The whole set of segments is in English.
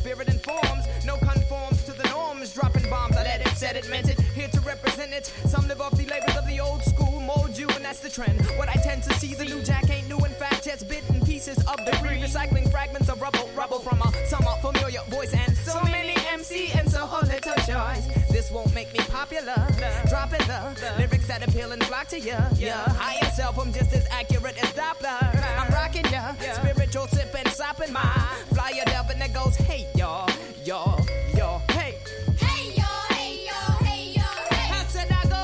spirit informs. No conforms to the norms. Dropping bombs, I let it, said it, meant it. Here to represent it. Some live off the labors of the old school. Mold you, and that's the trend. What I tend to see, the new jack ain't new. In fact, just bitten pieces of debris. Recycling fragments of rubble from a somewhat familiar voice. And so many MC and so little choice. This won't make me popular. Dropping the lyrics that appeal and flock to ya. Higher self, I'm just as accurate as Doppler. I'm rocking ya. Spiritual sip and sopping my flyer up and it goes, hey y'all, hey. Hey y'all, hey y'all, hey y'all, hey. I said I go.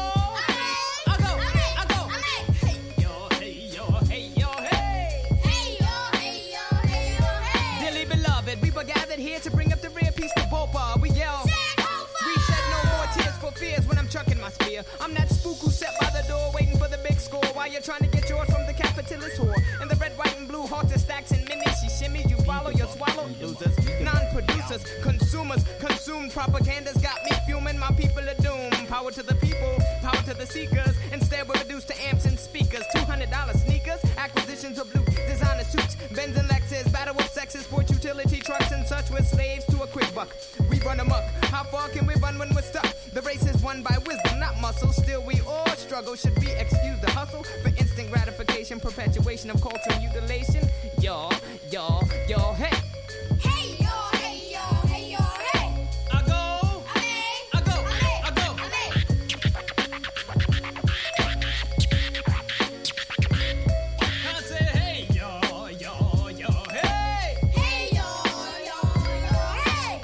Hey y'all, hey y'all, hey y'all, hey. Hey y'all, hey y'all, hey y'all, hey. Dearly beloved, we were gathered here to bring up the rear piece to Bopa. We yell. We shed no more tears for fears when I'm chucking my spear. I'm that spook who sat by the door waiting for the big score while you're trying to get yours from the capitalist whore. And the red, white, and blue halter stacks and minis. She shimmies, you follow, you swallow. Losers, non-producers, consumers, consumed propaganda's got me fuming. My people are doomed. Power to the people, power to the seekers. Instead, we're reduced to amps and speakers. $200 sneakers, acquisitions of blue designer suits, Benz and Lexus, battle of sexes, sport utility trucks and such. We're slaves to a quick buck. We run amok. How far can we run when we're stuck? The race is won by wisdom, not muscle. Still, we all struggle. Should we excuse the hustle for instant gratification, perpetuation of cultural mutilation? Y'all, hey. Hey y'all, hey y'all, hey y'all, hey. I go. I say, hey, y'all, hey. Hey y'all, hey.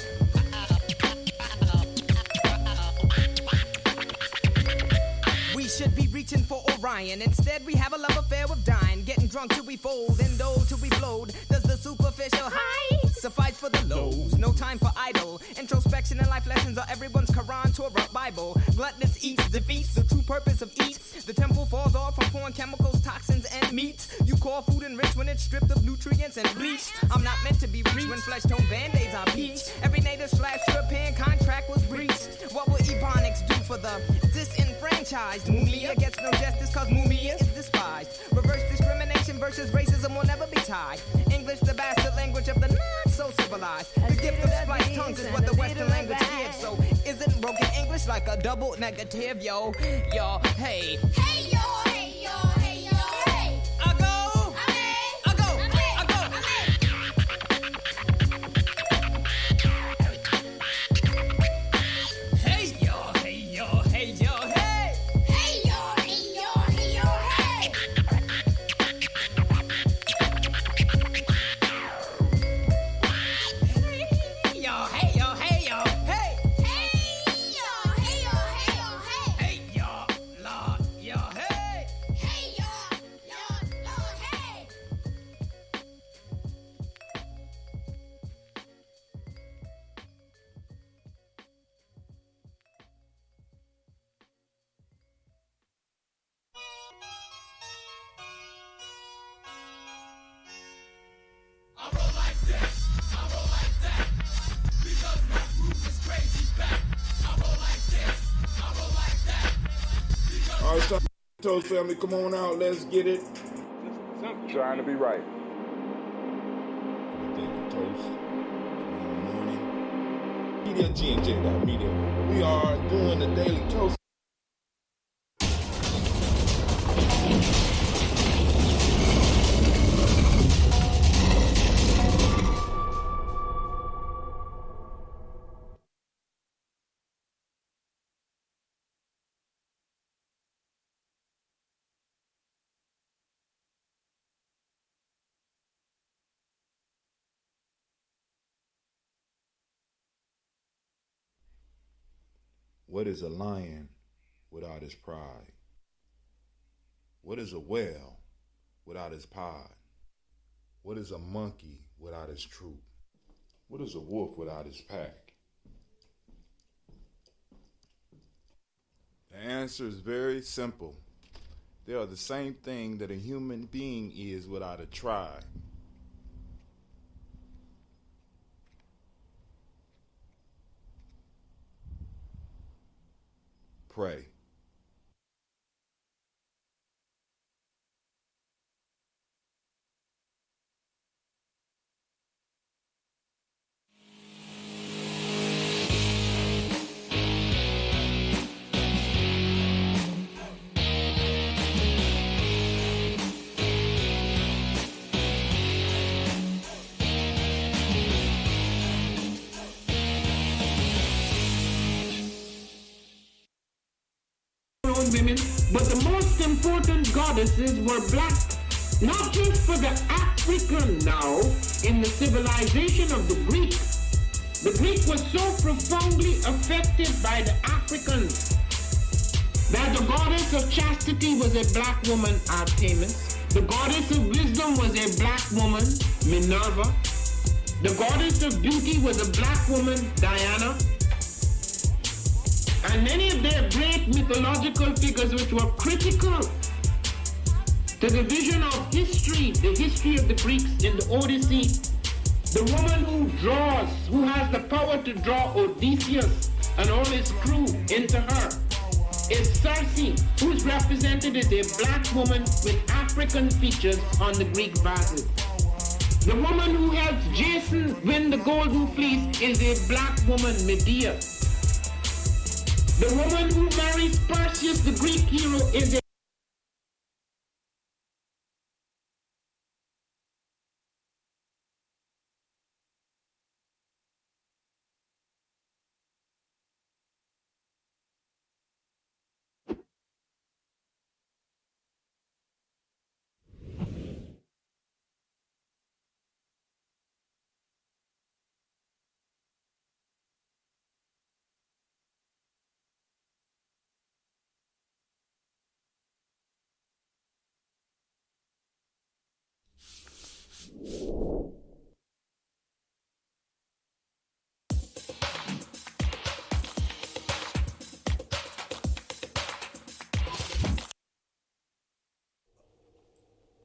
We should be reaching for Orion. Instead, we have a love affair with dying. Getting drunk till we fold and dole till we blowed. Does the superficial high suffice for the lows? No time for idle. Introspection and life lessons are everyone's Quran, Torah, Bible. Gluttonous eats, defeats the true purpose of eats. The temple falls off from foreign chemicals, toxins, and meats. You call food enriched when it's stripped of nutrients and bleach. I'm not meant to be rich when flesh-tone band-aids are peach. Every native/European contract was breached. What will Ebonics do for the disenfranchised? Mumia gets no justice cause Mumia is despised. Reverse discrimination versus racism will never be tied. English, the bastard language of the not-so-civilized. The gift of spliced tongues is what the Western language gives. So isn't broken English like a double negative? Yo, hey. Hey y'all, hey y'all, hey y'all, hey. I go. Hey y'all, hey y'all, hey y'all, hey. Hey y'all, hey y'all, hey y'all, hey. Hey y'all, hey y'all, hey y'all, hey. Hey y'all, hey y'all, hey y'all, hey. Hey y'all, Lord, y'all, hey. Hey y'all, Lord, hey. All right, Toast family, come on out. Let's get it. Trying to be right. Daily Toast. Good morning. Media G&J Media. We are doing the Daily Toast. What is a lion without his pride? What is a whale without his pod? What is a monkey without his troop? What is a wolf without his pack? The answer is very simple. They are the same thing that a human being is without a tribe. Pray. women, but the most important goddesses were black, not just for the African now in the civilization of the Greek. The Greek was so profoundly affected by the Africans that the goddess of chastity was a black woman, Artemis. The goddess of wisdom was a black woman, Minerva. The goddess of beauty was a black woman, Diana. And many of their great mythological figures which were critical to the vision of history, the history of the Greeks in the Odyssey. The woman who draws, who has the power to draw Odysseus and all his crew into her, is Circe, who's represented as a black woman with African features on the Greek vases. The woman who helps Jason win the Golden Fleece is a black woman, Medea. The woman who marries Perseus, the Greek hero, is a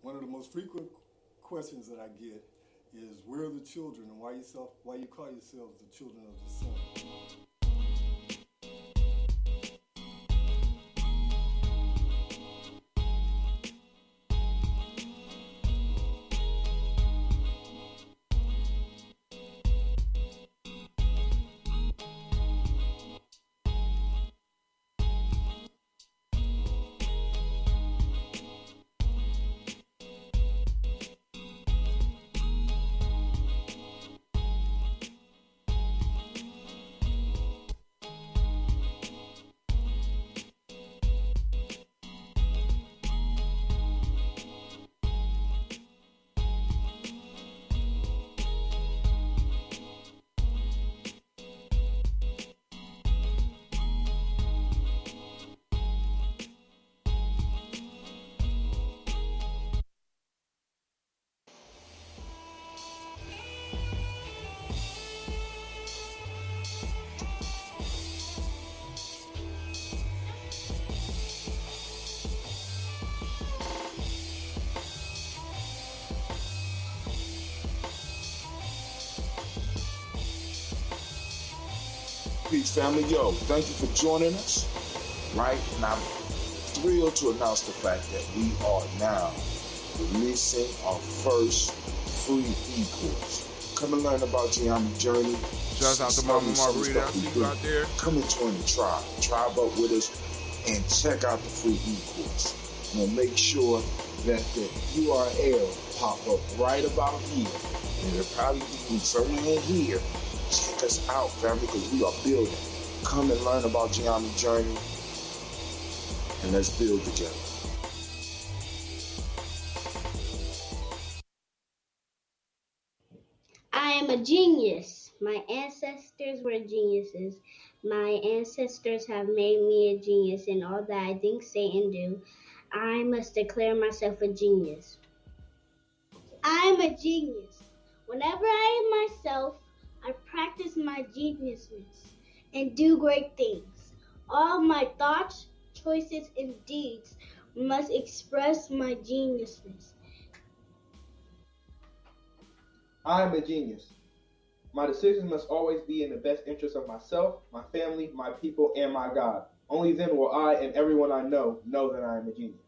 One of the most frequent questions that I get is, where are the children, and why you call yourselves the children of the sun? Peace, family. Yo, thank you for joining us. Right? And I'm thrilled to announce the fact that we are now releasing our first free e-course. Come and learn about Gye-Nyame journey. Shout out to Mama Margarita. I see you out there. Come and join the tribe. Tribe up with us and check out the free e-course. We'll make sure that the URL pop up right about here. And it'll probably be somewhere in here. Check us out, family, because we are building. Come and learn about Gye-Nyame journey, and let's build together. I am a genius. My ancestors were geniuses. My ancestors have made me a genius in all that I think, say, and do. I must declare myself a genius. I am a genius. Whenever I am myself, I practice my geniusness and do great things. All my thoughts, choices, and deeds must express my geniusness. I am a genius. My decisions must always be in the best interest of myself, my family, my people, and my God. Only then will I and everyone I know that I am a genius.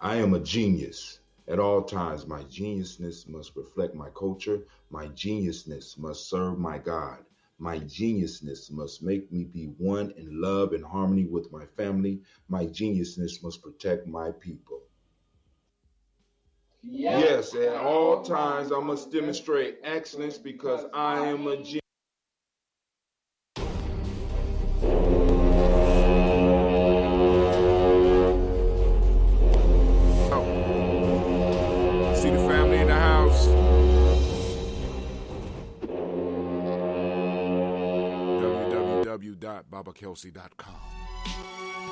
I am a genius. At all times, my geniusness must reflect my culture. My geniusness must serve my God. My geniusness must make me be one in love and harmony with my family. My geniusness must protect my people. Yes, at all times, I must demonstrate excellence because I am a genius. www.babakelsey.com.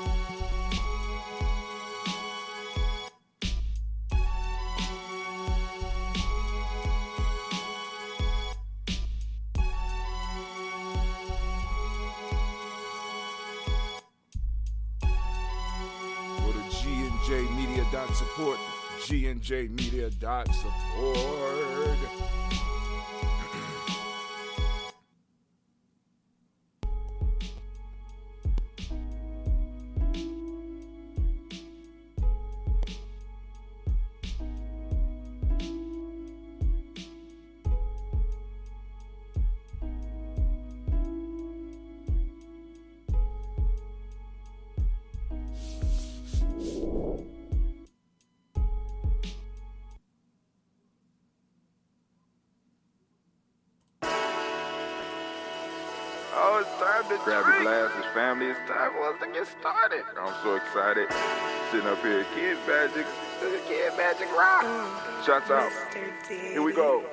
Go to GNJmedia.support. GNJmedia.support. Oh, it's time to grab your glasses, family. It's time for us to get started. I'm so excited. Sitting up here, Kid Magic Rock. Shots out. Here we go.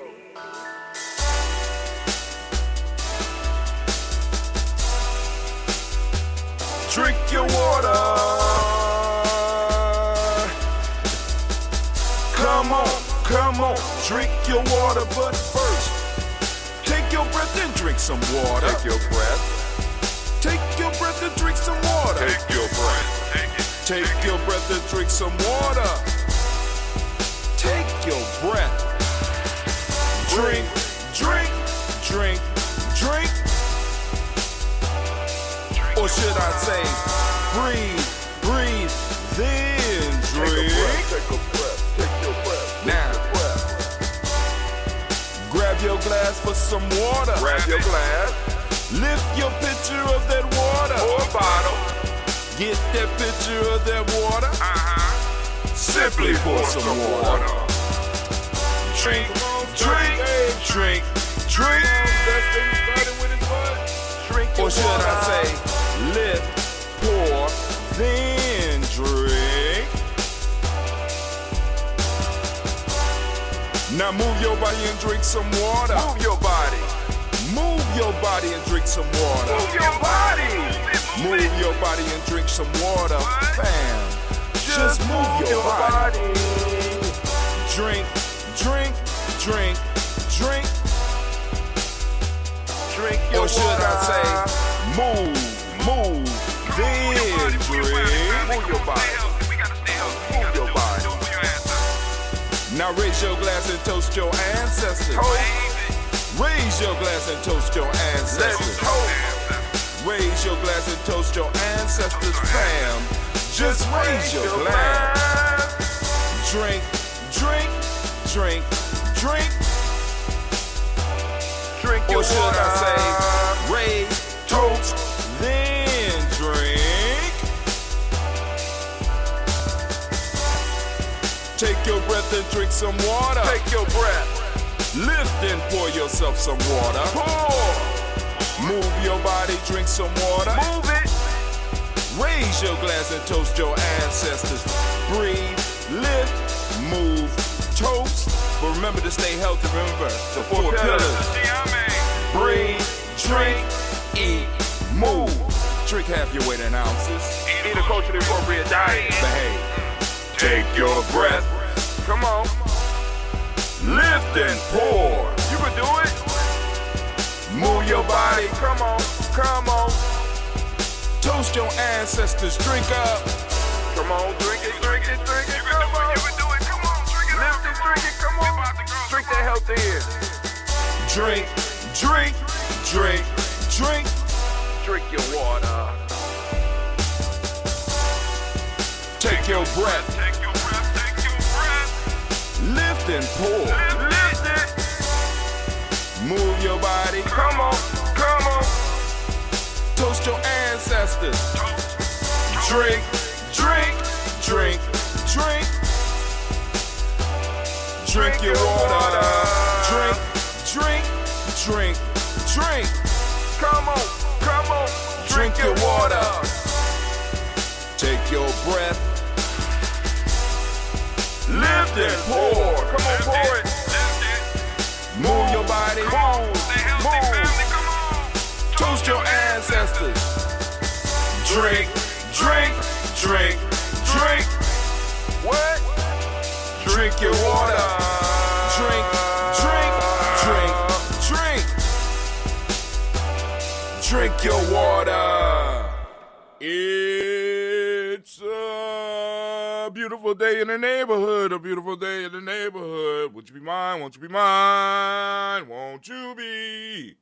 Drink your water. Come on, drink your water, but first, take your breath and drink some water. Take your breath. Take your breath and drink some water. Take your breath. Take your breath and drink some water. Take your breath. Drink, drink, drink, drink. Or should I say, breathe, breathe, then drink. Take a breath. Take your breath. Now, grab your glass for some water. Grab your glass. Lift your pitcher of that water. Or a bottle. Get that pitcher of that water. Simply pour some water. Drink, drink, drink, drink. Or should I say, lift, pour, then drink. Now move your body and drink some water. Move your body. Move your body and drink some water. Move your body. Move your body and drink some water. Bam. Just move your body. Drink, drink, drink, drink. Drink your or should water. I say, move, then drink. Move your body. Move your body. Now raise your glass and toast your ancestors. Raise your glass and toast your Let's ancestors. toast. Raise your glass and toast your ancestors, fam. Just raise your glass. Drink, drink, drink, drink. Drink your Or should water. I say, raise, toast, then drink. Take your breath and drink some water. Take your breath. Lift and pour yourself some water. Pour. Move your body, drink some water. Move it. Raise your glass and toast your ancestors. Breathe, lift, move, toast. But remember to stay healthy. Remember the four pillars. Breathe, drink, eat, move. Drink half your weight in ounces. Eat a culturally appropriate diet. Behave. Take your breath. Come on. Lift and pour. You can do it. Move your body. Come on. Come on. Toast your ancestors. Drink up. Come on. Drink it. Drink it. Drink it. Come on. You can do it. Come on. Drink it. Lift it. Drink it. Come on. Drink that health in. Drink, drink, drink, drink. Drink your water. Take your breath. Take your breath. Take your breath. Lift and pour. Lift it. Move your body. Come on. Come on. Toast your ancestors. Drink, drink, drink, drink. Drink your water. Drink, drink, drink, drink. Come on. Come on. Drink your water. Take your breath. Lift and pour. Come on, pour it. Move your body. Move. Move. Toast your ancestors. Drink, drink, drink, drink. What? Drink your water. Drink, drink, drink, drink. Drink your water. It's a beautiful day in the neighborhood. A beautiful day in the neighborhood. Won't you be mine? Won't you be mine? Won't you be?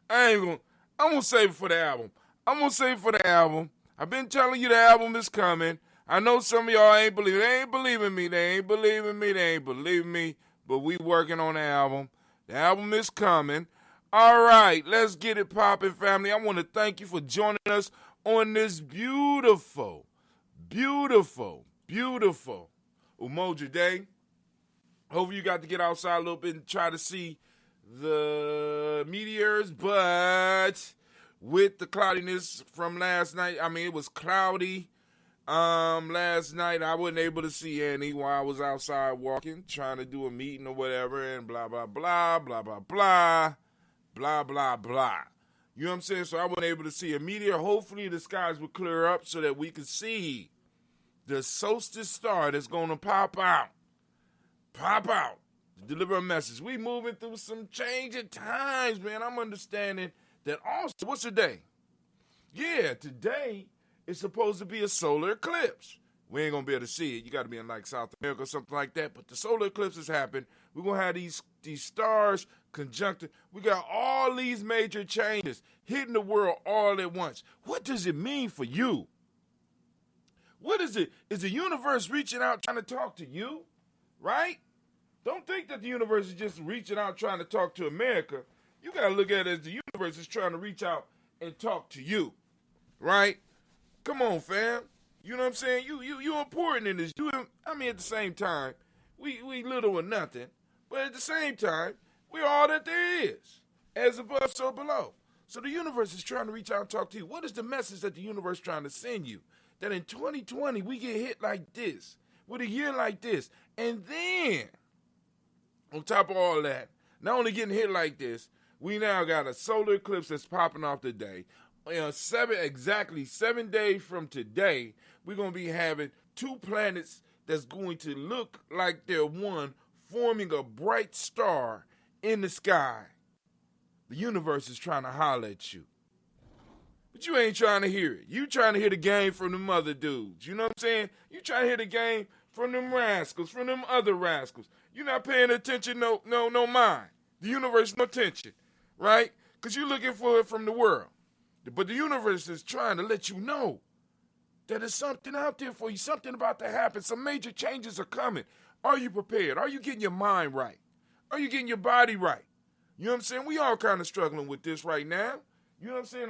I'm gonna save it for the album. I've been telling you the album is coming. I know some of y'all ain't believing. They ain't believing me. But we working on the album. The album is coming. All right, let's get it popping, family. I want to thank you for joining us on this beautiful Umoja Day. Hopefully you got to get outside a little bit and try to see the meteors, but with the cloudiness from last night, it was cloudy. Last night I wasn't able to see any while I was outside walking, trying to do a meeting or whatever, and blah, blah, blah, blah, blah, blah, blah, blah, blah. You know what I'm saying? So I wasn't able to see a meteor. Hopefully the skies will clear up so that we can see the solstice star that's going to pop out, deliver a message. We moving through some changing times, man. I'm understanding that also, what's the day? Yeah, today is supposed to be a solar eclipse. We ain't going to be able to see it. You got to be in like South America or something like that. But the solar eclipse has happened. We're going to have these stars conjuncted. We got all these major changes hitting the world all at once. What does it mean for you? What is it? Is the universe reaching out trying to talk to you? Right? Don't think that the universe is just reaching out trying to talk to America. You got to look at it as the universe is trying to reach out and talk to you. Right? Come on, fam. You know what I'm saying? You important in this. At the same time, we little or nothing. But at the same time, we're all that there is. As above, so below. So the universe is trying to reach out and talk to you. What is the message that the universe is trying to send you? That in 2020, we get hit like this. With a year like this. And then, on top of all that, not only getting hit like this, we now got a solar eclipse that's popping off today. Exactly 7 days from today, we're going to be having two planets that's going to look like they're one, forming a bright star in the sky. The universe is trying to holler at you. But you ain't trying to hear it. You trying to hear the game from them other dudes. You know what I'm saying? You trying to hear the game from them rascals, from them other rascals. You're not paying attention, no mind. The universe, no attention, right? Because you're looking for it from the world. But the universe is trying to let you know that there's something out there for you, something about to happen. Some major changes are coming. Are you prepared? Are you getting your mind right? Are you getting your body right? You know what I'm saying? We all kind of struggling with this right now. You know what I'm saying?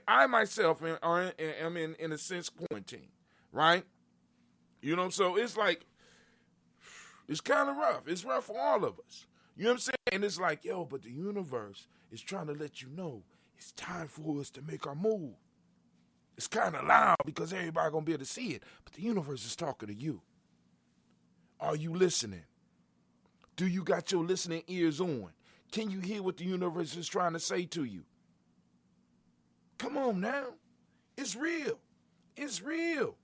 I myself am in a sense quarantine, right? You know, so it's like, it's kind of rough. It's rough for all of us. You know what I'm saying? And it's like, but the universe is trying to let you know it's time for us to make our move. It's kind of loud because everybody going to be able to see it, but the universe is talking to you. Are you listening? Do you got your listening ears on? Can you hear what the universe is trying to say to you? Come on now. It's real. It's real.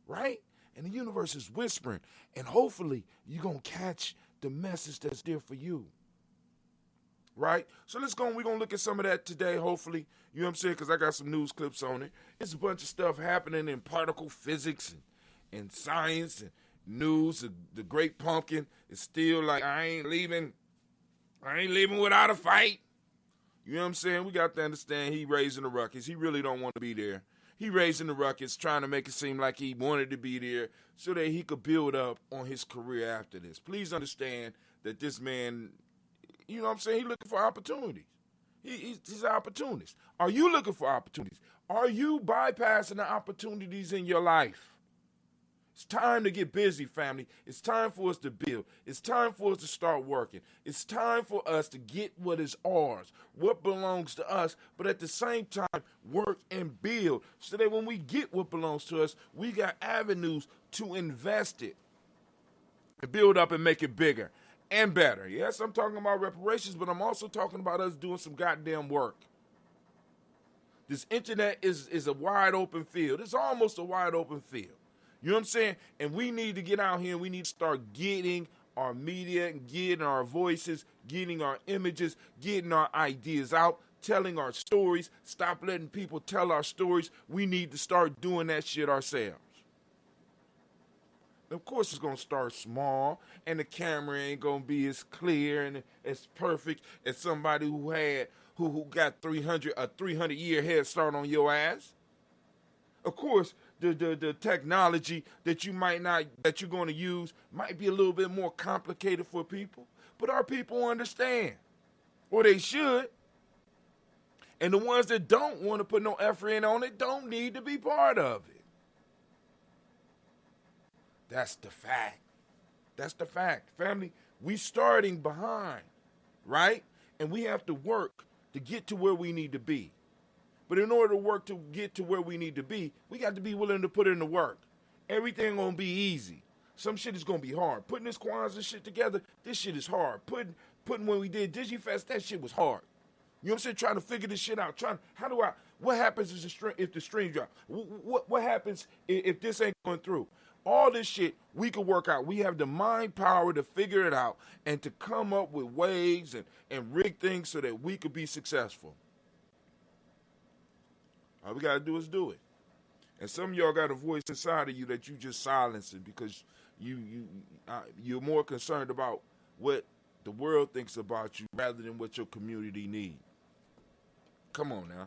Right? And the universe is whispering. And hopefully you're going to catch the message that's there for you. Right? So we're going to look at some of that today, hopefully. You know what I'm saying? Because I got some news clips on it. It's a bunch of stuff happening in particle physics and science and news. The Great Pumpkin is still like, I ain't leaving without a fight. You know what I'm saying? We got to understand he raising the ruckus. He really don't want to be there. He raising the ruckus, trying to make it seem like he wanted to be there so that he could build up on his career after this. Please understand that this man, you know what I'm saying, he's looking for opportunities. He's an opportunist. Are you looking for opportunities? Are you bypassing the opportunities in your life? It's time to get busy, family. It's time for us to build. It's time for us to start working. It's time for us to get what is ours, what belongs to us, but at the same time, work and build so that when we get what belongs to us, we got avenues to invest it and build up and make it bigger and better. Yes, I'm talking about reparations, but I'm also talking about us doing some goddamn work. This internet is a wide open field. It's almost a wide open field. You know what I'm saying? And we need to get out here and we need to start getting our media, getting our voices, getting our images, getting our ideas out, telling our stories. Stop letting people tell our stories. We need to start doing that shit ourselves. Of course, it's going to start small, and the camera ain't going to be as clear and as perfect as somebody who got a 300-year head start on your ass. Of course, the technology that you're going to use might be a little bit more complicated for people, but our people understand, or they should. And the ones that don't want to put no effort in on it don't need to be part of it. That's the fact. That's the fact. Family, we starting behind, right? And we have to work to get to where we need to be. But in order to work to get to where we need to be, we got to be willing to put in the work. Everything gonna be easy. Some shit is gonna be hard. Putting this Kwanzaa shit together, this shit is hard. Putting when we did DigiFest, that shit was hard. You know what I'm saying? Trying to figure this shit out. What happens if the stream drop? What happens if this ain't going through? All this shit we could work out. We have the mind power to figure it out and to come up with ways and rig things so that we could be successful. All we got to do is do it. And some of y'all got a voice inside of you that you just silencing because you're more concerned about what the world thinks about you rather than what your community needs. Come on now.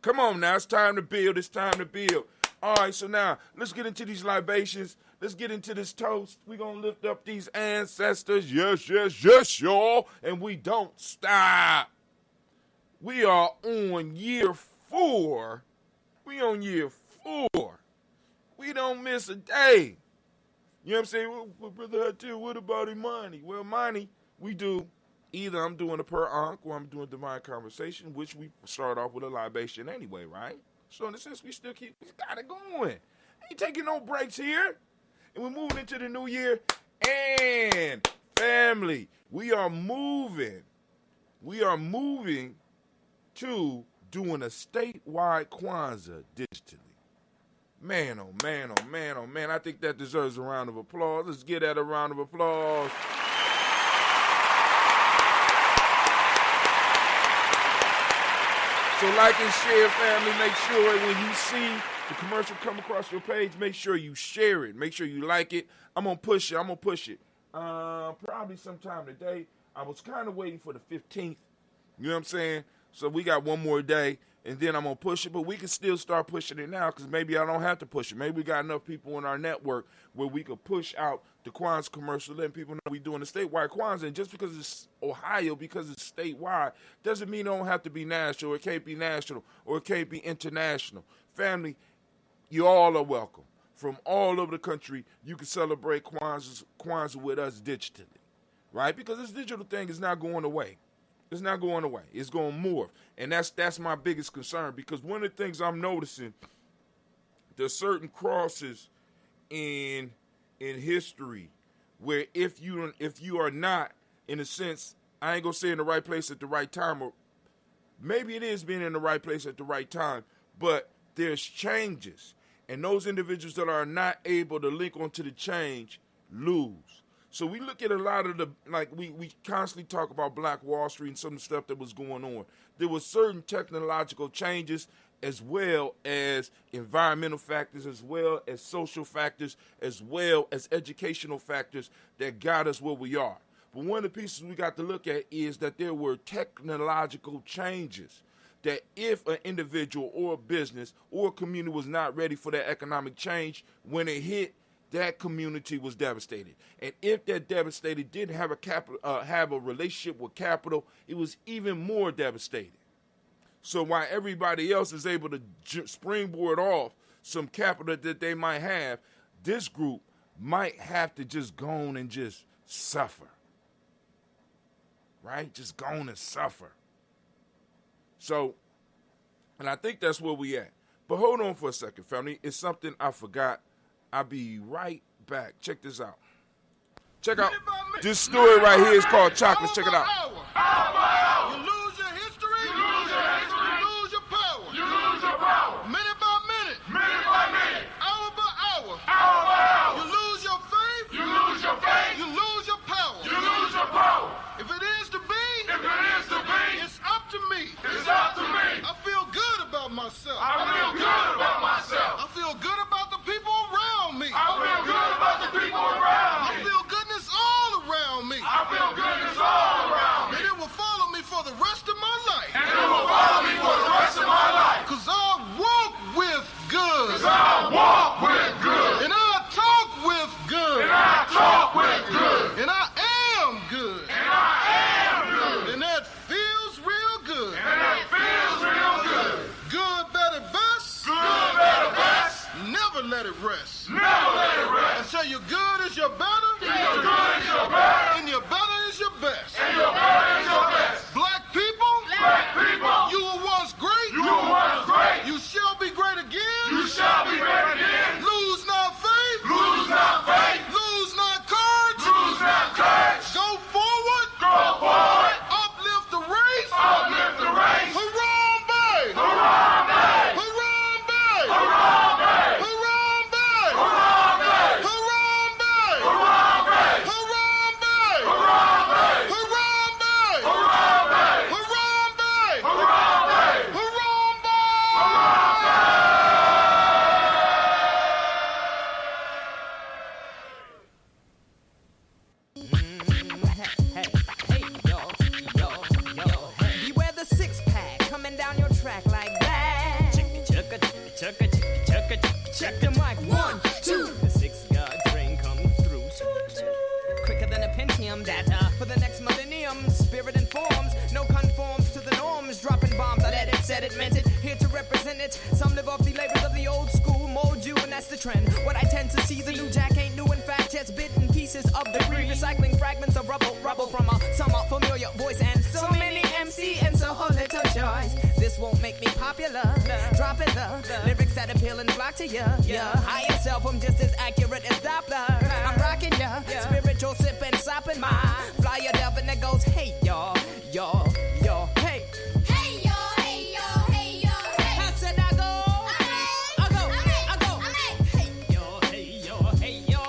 Come on now. It's time to build. It's time to build. All right, so now let's get into these libations. Let's get into this toast. We're going to lift up these ancestors. Yes, yes, yes, y'all. And we don't stop. We are on year 4. We on year 4. We don't miss a day. You know what I'm saying? Well, Brother Hatil, what about Imani? Well, Imani, we do. Either I'm doing a per ankh or I'm doing divine conversation, which we start off with a libation anyway, right? So in a sense, we got it going. Ain't taking no breaks here. And we're moving into the new year. And family, we are moving to doing a statewide Kwanzaa digitally. Man, oh man, oh man, oh man. I think that deserves a round of applause. Let's give that a round of applause. So like and share, family. Make sure when you see the commercial come across your page, make sure you share it. Make sure you like it. I'm going to push it. Probably sometime today. I was kind of waiting for the 15th. You know what I'm saying? So we got one more day, and then I'm going to push it. But we can still start pushing it now because maybe I don't have to push it. Maybe we got enough people in our network where we could push out the Kwanzaa commercial, letting people know we're doing the statewide Kwanzaa. And just because it's Ohio, because it's statewide, doesn't mean it don't have to be national, or it can't be national, or it can't be international. Family, you all are welcome. From all over the country, you can celebrate Kwanzaa with us digitally, right? Because this digital thing is not going away. It's not going away. It's going to morph. And that's my biggest concern, because one of the things I'm noticing, there's certain crosses in history where if you are not, in a sense, I ain't going to say in the right place at the right time, or maybe it is being in the right place at the right time, but there's changes. And those individuals that are not able to link onto the change lose. So we look at a lot of we constantly talk about Black Wall Street and some of the stuff that was going on. There were certain technological changes as well as environmental factors, as well as social factors, as well as educational factors that got us where we are. But one of the pieces we got to look at is that there were technological changes that if an individual or a business or a community was not ready for that economic change, when it hit, that community was devastated. And if that devastated didn't have have a relationship with capital, it was even more devastated. So while everybody else is able to springboard off some capital that they might have, this group might have to just go on and just suffer. Right? Just go on and suffer. So, and I think that's where we at. But hold on for a second, family. It's something I forgot. I'll be right back. Check this out. Check out this story right here is called Chocolate. Check it out. You lose your history. You lose your power. Say your good is your better. Say your good is your better. And your better is your best. And your better is your best. Black people. Black people. You were once great. You were once great. You shall be great again. You shall be great again. Lose not faith. Lose not faith. Lose not courage. Lose not courage. Go forward. Go forward. Uplift the race. Uplift the race. Harambe. Harambe. Harambe. Harambe. Harambe. Harambe. Harambe. Harambe. Harambe. Harambe. Harambe. Harambe. Harambe. Harambe. Beware the six-pack coming down your track like that. Check the mic. 1, 2. The 6 guard train comes through. Quicker than a Pentium data for the next millennium. Spirit informs, no conforms to the norms. Dropping bombs, I let it, said it, meant it. Here to represent it. Some live off the labors of the old school, mold you, and that's the trend. What I tend to see, the new jack ain't new. In fact, just bitten pieces of debris, recycling fragments of rubble from a somewhat familiar voice. And so many MC and so little choice. This won't make me popular. Dropping the lyrics that appeal and flock to ya. Higher self, I'm just as accurate as Doppler. I'm rocking ya, spiritual sipping, sopping my flyer delving that goes, hey y'all, hey. Hey yo, hey yo, hey yo, hey. How said I go? I go. Hey yo, hey. Hey yo, hey yo,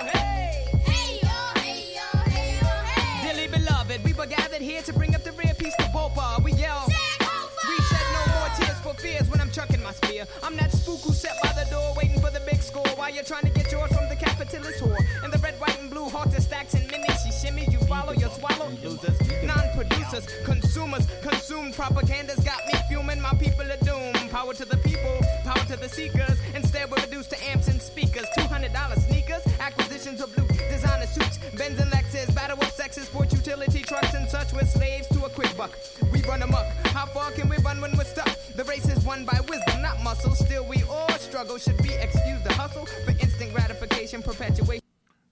hey yo, hey. Dearly beloved, we were gathered here to bring up the rear piece to Bopa. We yell. We shed no more tears for fears when I'm chucking my spear. I'm that spook who sat by the door waiting for the big score while you're trying to get yours from the capitalist whore. And the red, white, and blue halter stacks and mini. She shimmy, you follow, you swallow. Losers, non-producers, consumers, consumed propaganda's got me fuming. My people are doomed. Power to the people, power to the seekers. Instead, we're reduced to amps and speakers. $200 sneakers, acquisitions of blue designer suits, Benz and Lexus, battle of sexes, sport utility trucks and such. We're slaves to a quick buck. We run amok. How far can we run when we're stuck? The race is won by wisdom, not muscle. Still, we all struggle. Should we excuse the hustle for instant gratification, perpetuation?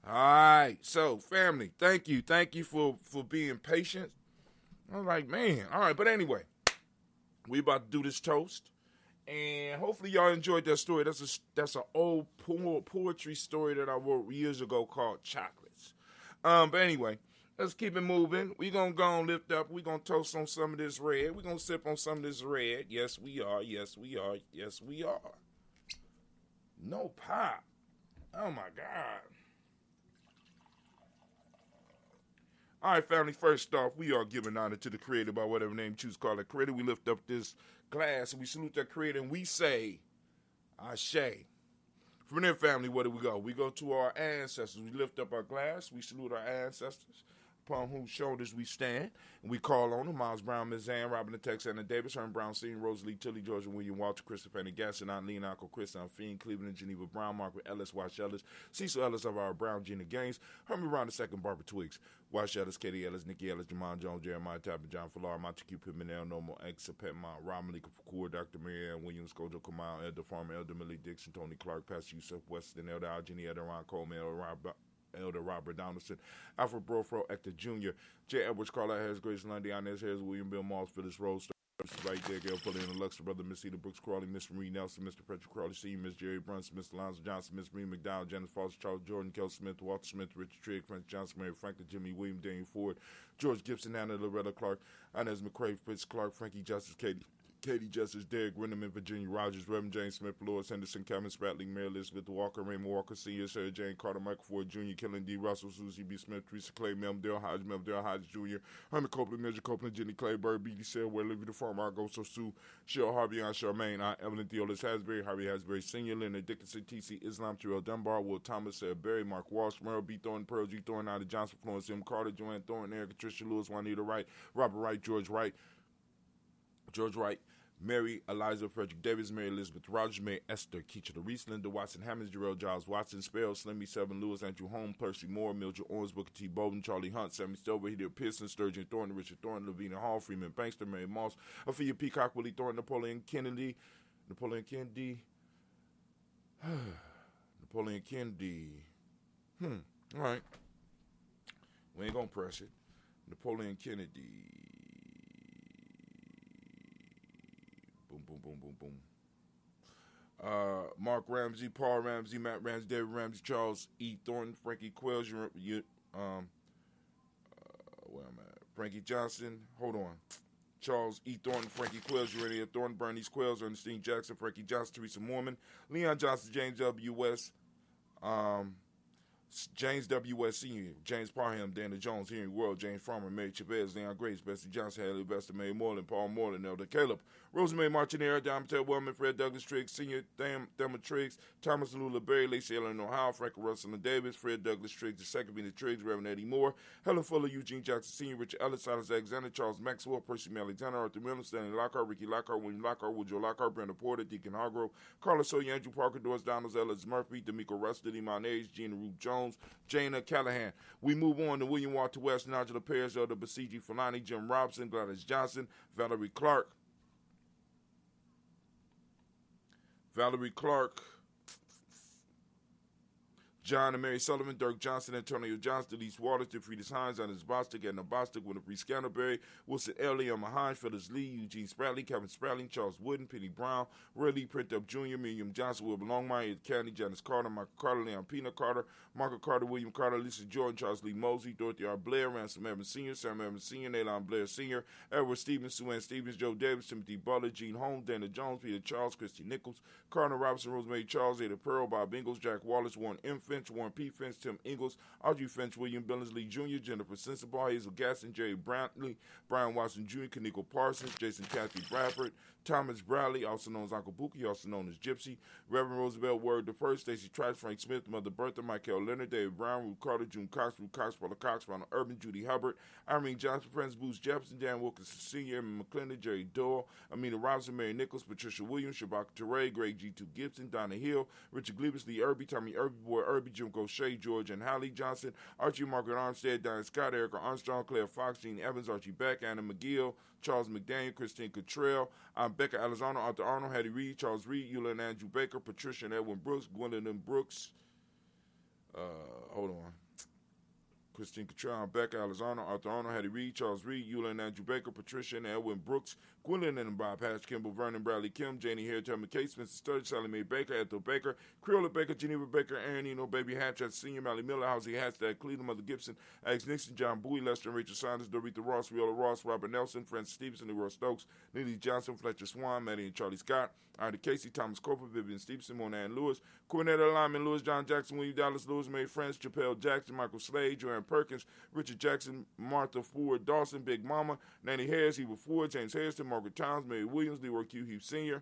All right. So, family, thank you for being patient. I was like, man. All right. But anyway, we about to do this toast. And hopefully y'all enjoyed that story. That's an old poetry story that I wrote years ago called Chocolates. But anyway, let's keep it moving. We're going to go and lift up. We're going to toast on some of this red. We're going to sip on some of this red. Yes, we are. Yes, we are. Yes, we are. No pop. Oh, my God. All right, family, first off, we are giving honor to the creator by whatever name you choose to call it creator. We lift up this glass and we salute that creator and we say, Ashe. From there, family, where do we go? We go to our ancestors. We lift up our glass. We salute our ancestors, upon whose shoulders we stand. And we call on them: Miles Brown, Miss Ann, Robin the Tex, Anna Davis, Herman Brown, Senior, Rosalie, Tilly, George, and William, Walter, Christopher, and Gaston, Aunt Leon, Uncle Chris, Aunt Fiend, Cleveland, and Geneva Brown, Margaret Ellis, Wash Ellis, Cecil Ellis of our Brown, Gina Gaines, Herman Brown II, Barbara Twigs, Wash Ellis, Katie Ellis, Nikki Ellis, Jamon Jones, Jeremiah Tapper, John Fallar, Monte Q, Pimenel, Normal X, Petmont, Rob Malika Fakur, Dr. Mary Ann Williams, Kojo Kamal, Elder Farmer, Elder Millie Dixon, Tony Clark, Pastor Yusuf Weston, Elder Algeny, Elder Ron Coleman, Elder Robert Donaldson, Alfred Brofro, Hector Jr., J. Edwards, Carlisle Harris, Grace Lundy, Inez Harris, William Bill Moss, Phyllis Rose, right there, Gail Pulley, and Alexa, Brother Miss Eda Brooks Crawley, Miss Marie Nelson, Mr. Patrick Crawley, Sr., Miss Jerry Brunson, Mr. Lonzo Johnson, Miss Marie McDowell, Janet Foster, Charles Jordan, Kel Smith, Walter Smith, Richard Trigg, Frank Johnson, Mary Franklin, Jimmy William, Daniel Ford, George Gibson, Anna Loretta Clark, Inez McCrae, Fitz Clark, Frankie Justice, Katie Justice, Derek Renneman, Virginia Rogers, Reverend James Smith, Lois Henderson, Kevin Spratling, Mary Elizabeth Walker, Raymond Walker, Sr., Sarah Jane Carter, Michael Ford Jr., Kellen D. Russell, Susie B. Smith, Teresa Clay, Melvdale Hodge Jr., Herman Copeland, Major Copeland, Jenny Clay, Bird, B.D. Sarah, Ware, Livy the Farmer, Argo, So Sue, Cheryl Harvey, Aunt Charmaine, Aunt Evelyn Theolis Hasbury, Harvey Hasbury Sr., Leonard Dickinson, T.C. Islam, Terrell Dunbar, Will Thomas, Sarah Berry, Mark Walsh, Merle B. Thornton, Pearl G. Thornton, Ida Johnson, Florence M. Carter, Joanne Thornton, Erica Tricia Lewis, Juanita Wright, Robert Wright, George Wright, Mary Eliza Frederick Davis, Mary Elizabeth Rogers, Mary Esther Keacher Reese, Linda Watson Hammonds, Jarrell Giles Watson, Sparrow, Slimmy Seven, Lewis, Andrew Holmes, Percy Moore, Mildred Owens, Booker T. Bowden, Charlie Hunt, Sammy Stover, Hider Pearson, Sturgeon Thornton, Richard Thornton, Lavina Hall, Freeman Bankster, Mary Moss, Ophelia Peacock, Willie Thornton, Napoleon Kennedy, All right. We ain't gonna press it. Napoleon Kennedy. Boom, boom, boom, boom, boom. Mark Ramsey, Paul Ramsey, Matt Ramsey, David Ramsey, Charles E. Thornton, Frankie Quells, where I'm at. Frankie Johnson, hold on. Charles E. Thornton, Frankie Quells, Urania Thornton, Bernice Quells, Ernestine Jackson, Frankie Johnson, Teresa Mormon, Leon Johnson, James W. West, James W. West Sr., James Parham, Dana Jones, Henry World, James Farmer, Mary Chavez, Leon Grace, Bessie Johnson, Haley Vesta, May Moreland, Paul Moreland, Elder Caleb, Rosemary Martinera, Don Patel Wellman, Fred Douglas Triggs, Sr., Thelma Triggs, Thomas Lula Berry, Lacey Ellen Ohio, Frank Russell and Davis, Fred Douglas Triggs, the second Vina Triggs, Reverend Eddie Moore, Helen Fuller, Eugene Jackson Sr., Richard Ellis, Silas Alexander, Charles Maxwell, Percy Alexander, Arthur Miller, Stanley Lockhart, Ricky Lockhart, William Lockhart, Woodrow Lockhart, Brenda Porter, Deacon Hargrove, Carlos Soya, Andrew Parker, Doris Donalds, Ellis Murphy, D'Amico Rusty, Iman Gina Ruth Jones, Jana Callahan. We move on to William Walter West, Nigel Perez, Elder Basiji Fulani, Jim Robinson, Gladys Johnson, Valerie Clark, John and Mary Sullivan, Dirk Johnson, Antonio Johnson, Elise Waters, DeFriedis Hines, Anders Bostic, Edna Bostic, Winifred Scanterberry, Wilson Ellie, Emma Hines, Phyllis Lee, Eugene Spratley, Kevin Spratley, Charles Wooden, Penny Brown, Roy Lee, Print Up Jr., Miriam Johnson, Wilbur Longmire, Ed County, Janice Carter, Michael Carter, Leon Pina Carter, Margaret Carter, William Carter, Lisa Jordan, Charles Lee Mosey, Dorothy R. Blair, Ransom Evans Sr., Sam Evans Sr., Naylon Blair Sr., Edward Stevens, Sue Ann Stevens, Joe Davis, Timothy Butler, Gene Holmes, Dana Jones, Peter Charles, Christy Nichols, Cardinal Robinson, Rosemary Charles, Ada Pearl, Bob Ingalls, Jack Wallace, Warren M. Finch, Warren P. Finch, Tim Ingalls, Audrey Finch, William Billingsley Jr., Jennifer Sensabaugh, Hazel Gaston, Jerry Brantley, Brian Watson Jr., Kaniko Parsons, Jason Cathy Bradford, Thomas Bradley, also known as Uncle Buki, also known as Gypsy, Reverend Roosevelt Word the First, Stacey Trice, Frank Smith, Mother Bertha, Michael Leonard, David Brown, Ruth Carter, June Cox, Ruth Cox, Paula Cox, Ronald Urban, Judy Hubbard, Irene Johnson, Friends Booth Jefferson, Dan Wilkinson Sr., Emma McClendon, Jerry Doyle, Amina Robinson, Mary Nichols, Patricia Williams, Shabaka Teray, Greg G2 Gibson, Donna Hill, Richard Glebus, Lee Irby, Tommy Irby, Boy Irby, Jim Gaucher, George and Hallie Johnson, Archie Margaret Armstead, Diane Scott, Erica Armstrong, Claire Fox, Gene Evans, Archie Beck, Anna McGill, Charles McDaniel, Christine Cottrell, Becca Alessandro, Arthur Arnold, Hattie Reed, Charles Reed, Eula and Andrew Baker, Patricia and Edwin Brooks, Gwendolyn Brooks, hold on. Christine Cottrell, Becca Alessandro, Arthur Arnold, Hattie Reed, Charles Reed, Eula and Andrew Baker, Patricia and Edwin Brooks, Gwendolyn and Bob Patch, Kimball, Vernon, Bradley Kim, Janie Hare, Thelma Case, Spencer Sturge, Sally Mae Baker, Ethel Baker, Creola Baker, Geneva Baker, Aaron Eno, Baby Hatchet, Senior, Mally Miller, Housie Hatchett, Cleveland, Mother Gibson, Alex Nixon, John Bowie, Lester and Rachel Saunders, Dorita Ross, Viola Ross, Robert Nelson, Francis Stevenson, Leroy Stokes, Lily Johnson, Fletcher Swan, Maddie and Charlie Scott, Ida Casey, Thomas Coper, Vivian Stevenson, Mona Ann Lewis, Cornetta Lyman, Lewis John Jackson, William Dallas Lewis, Mary France, Chappelle Jackson, Michael Slade, Joanne Perkins, Richard Jackson, Martha Ford Dawson, Big Mama, Nanny Harris, Eva Ford, James Harrison, Margaret Towns, Mary Williams, Leroy Q. Hughes Sr.,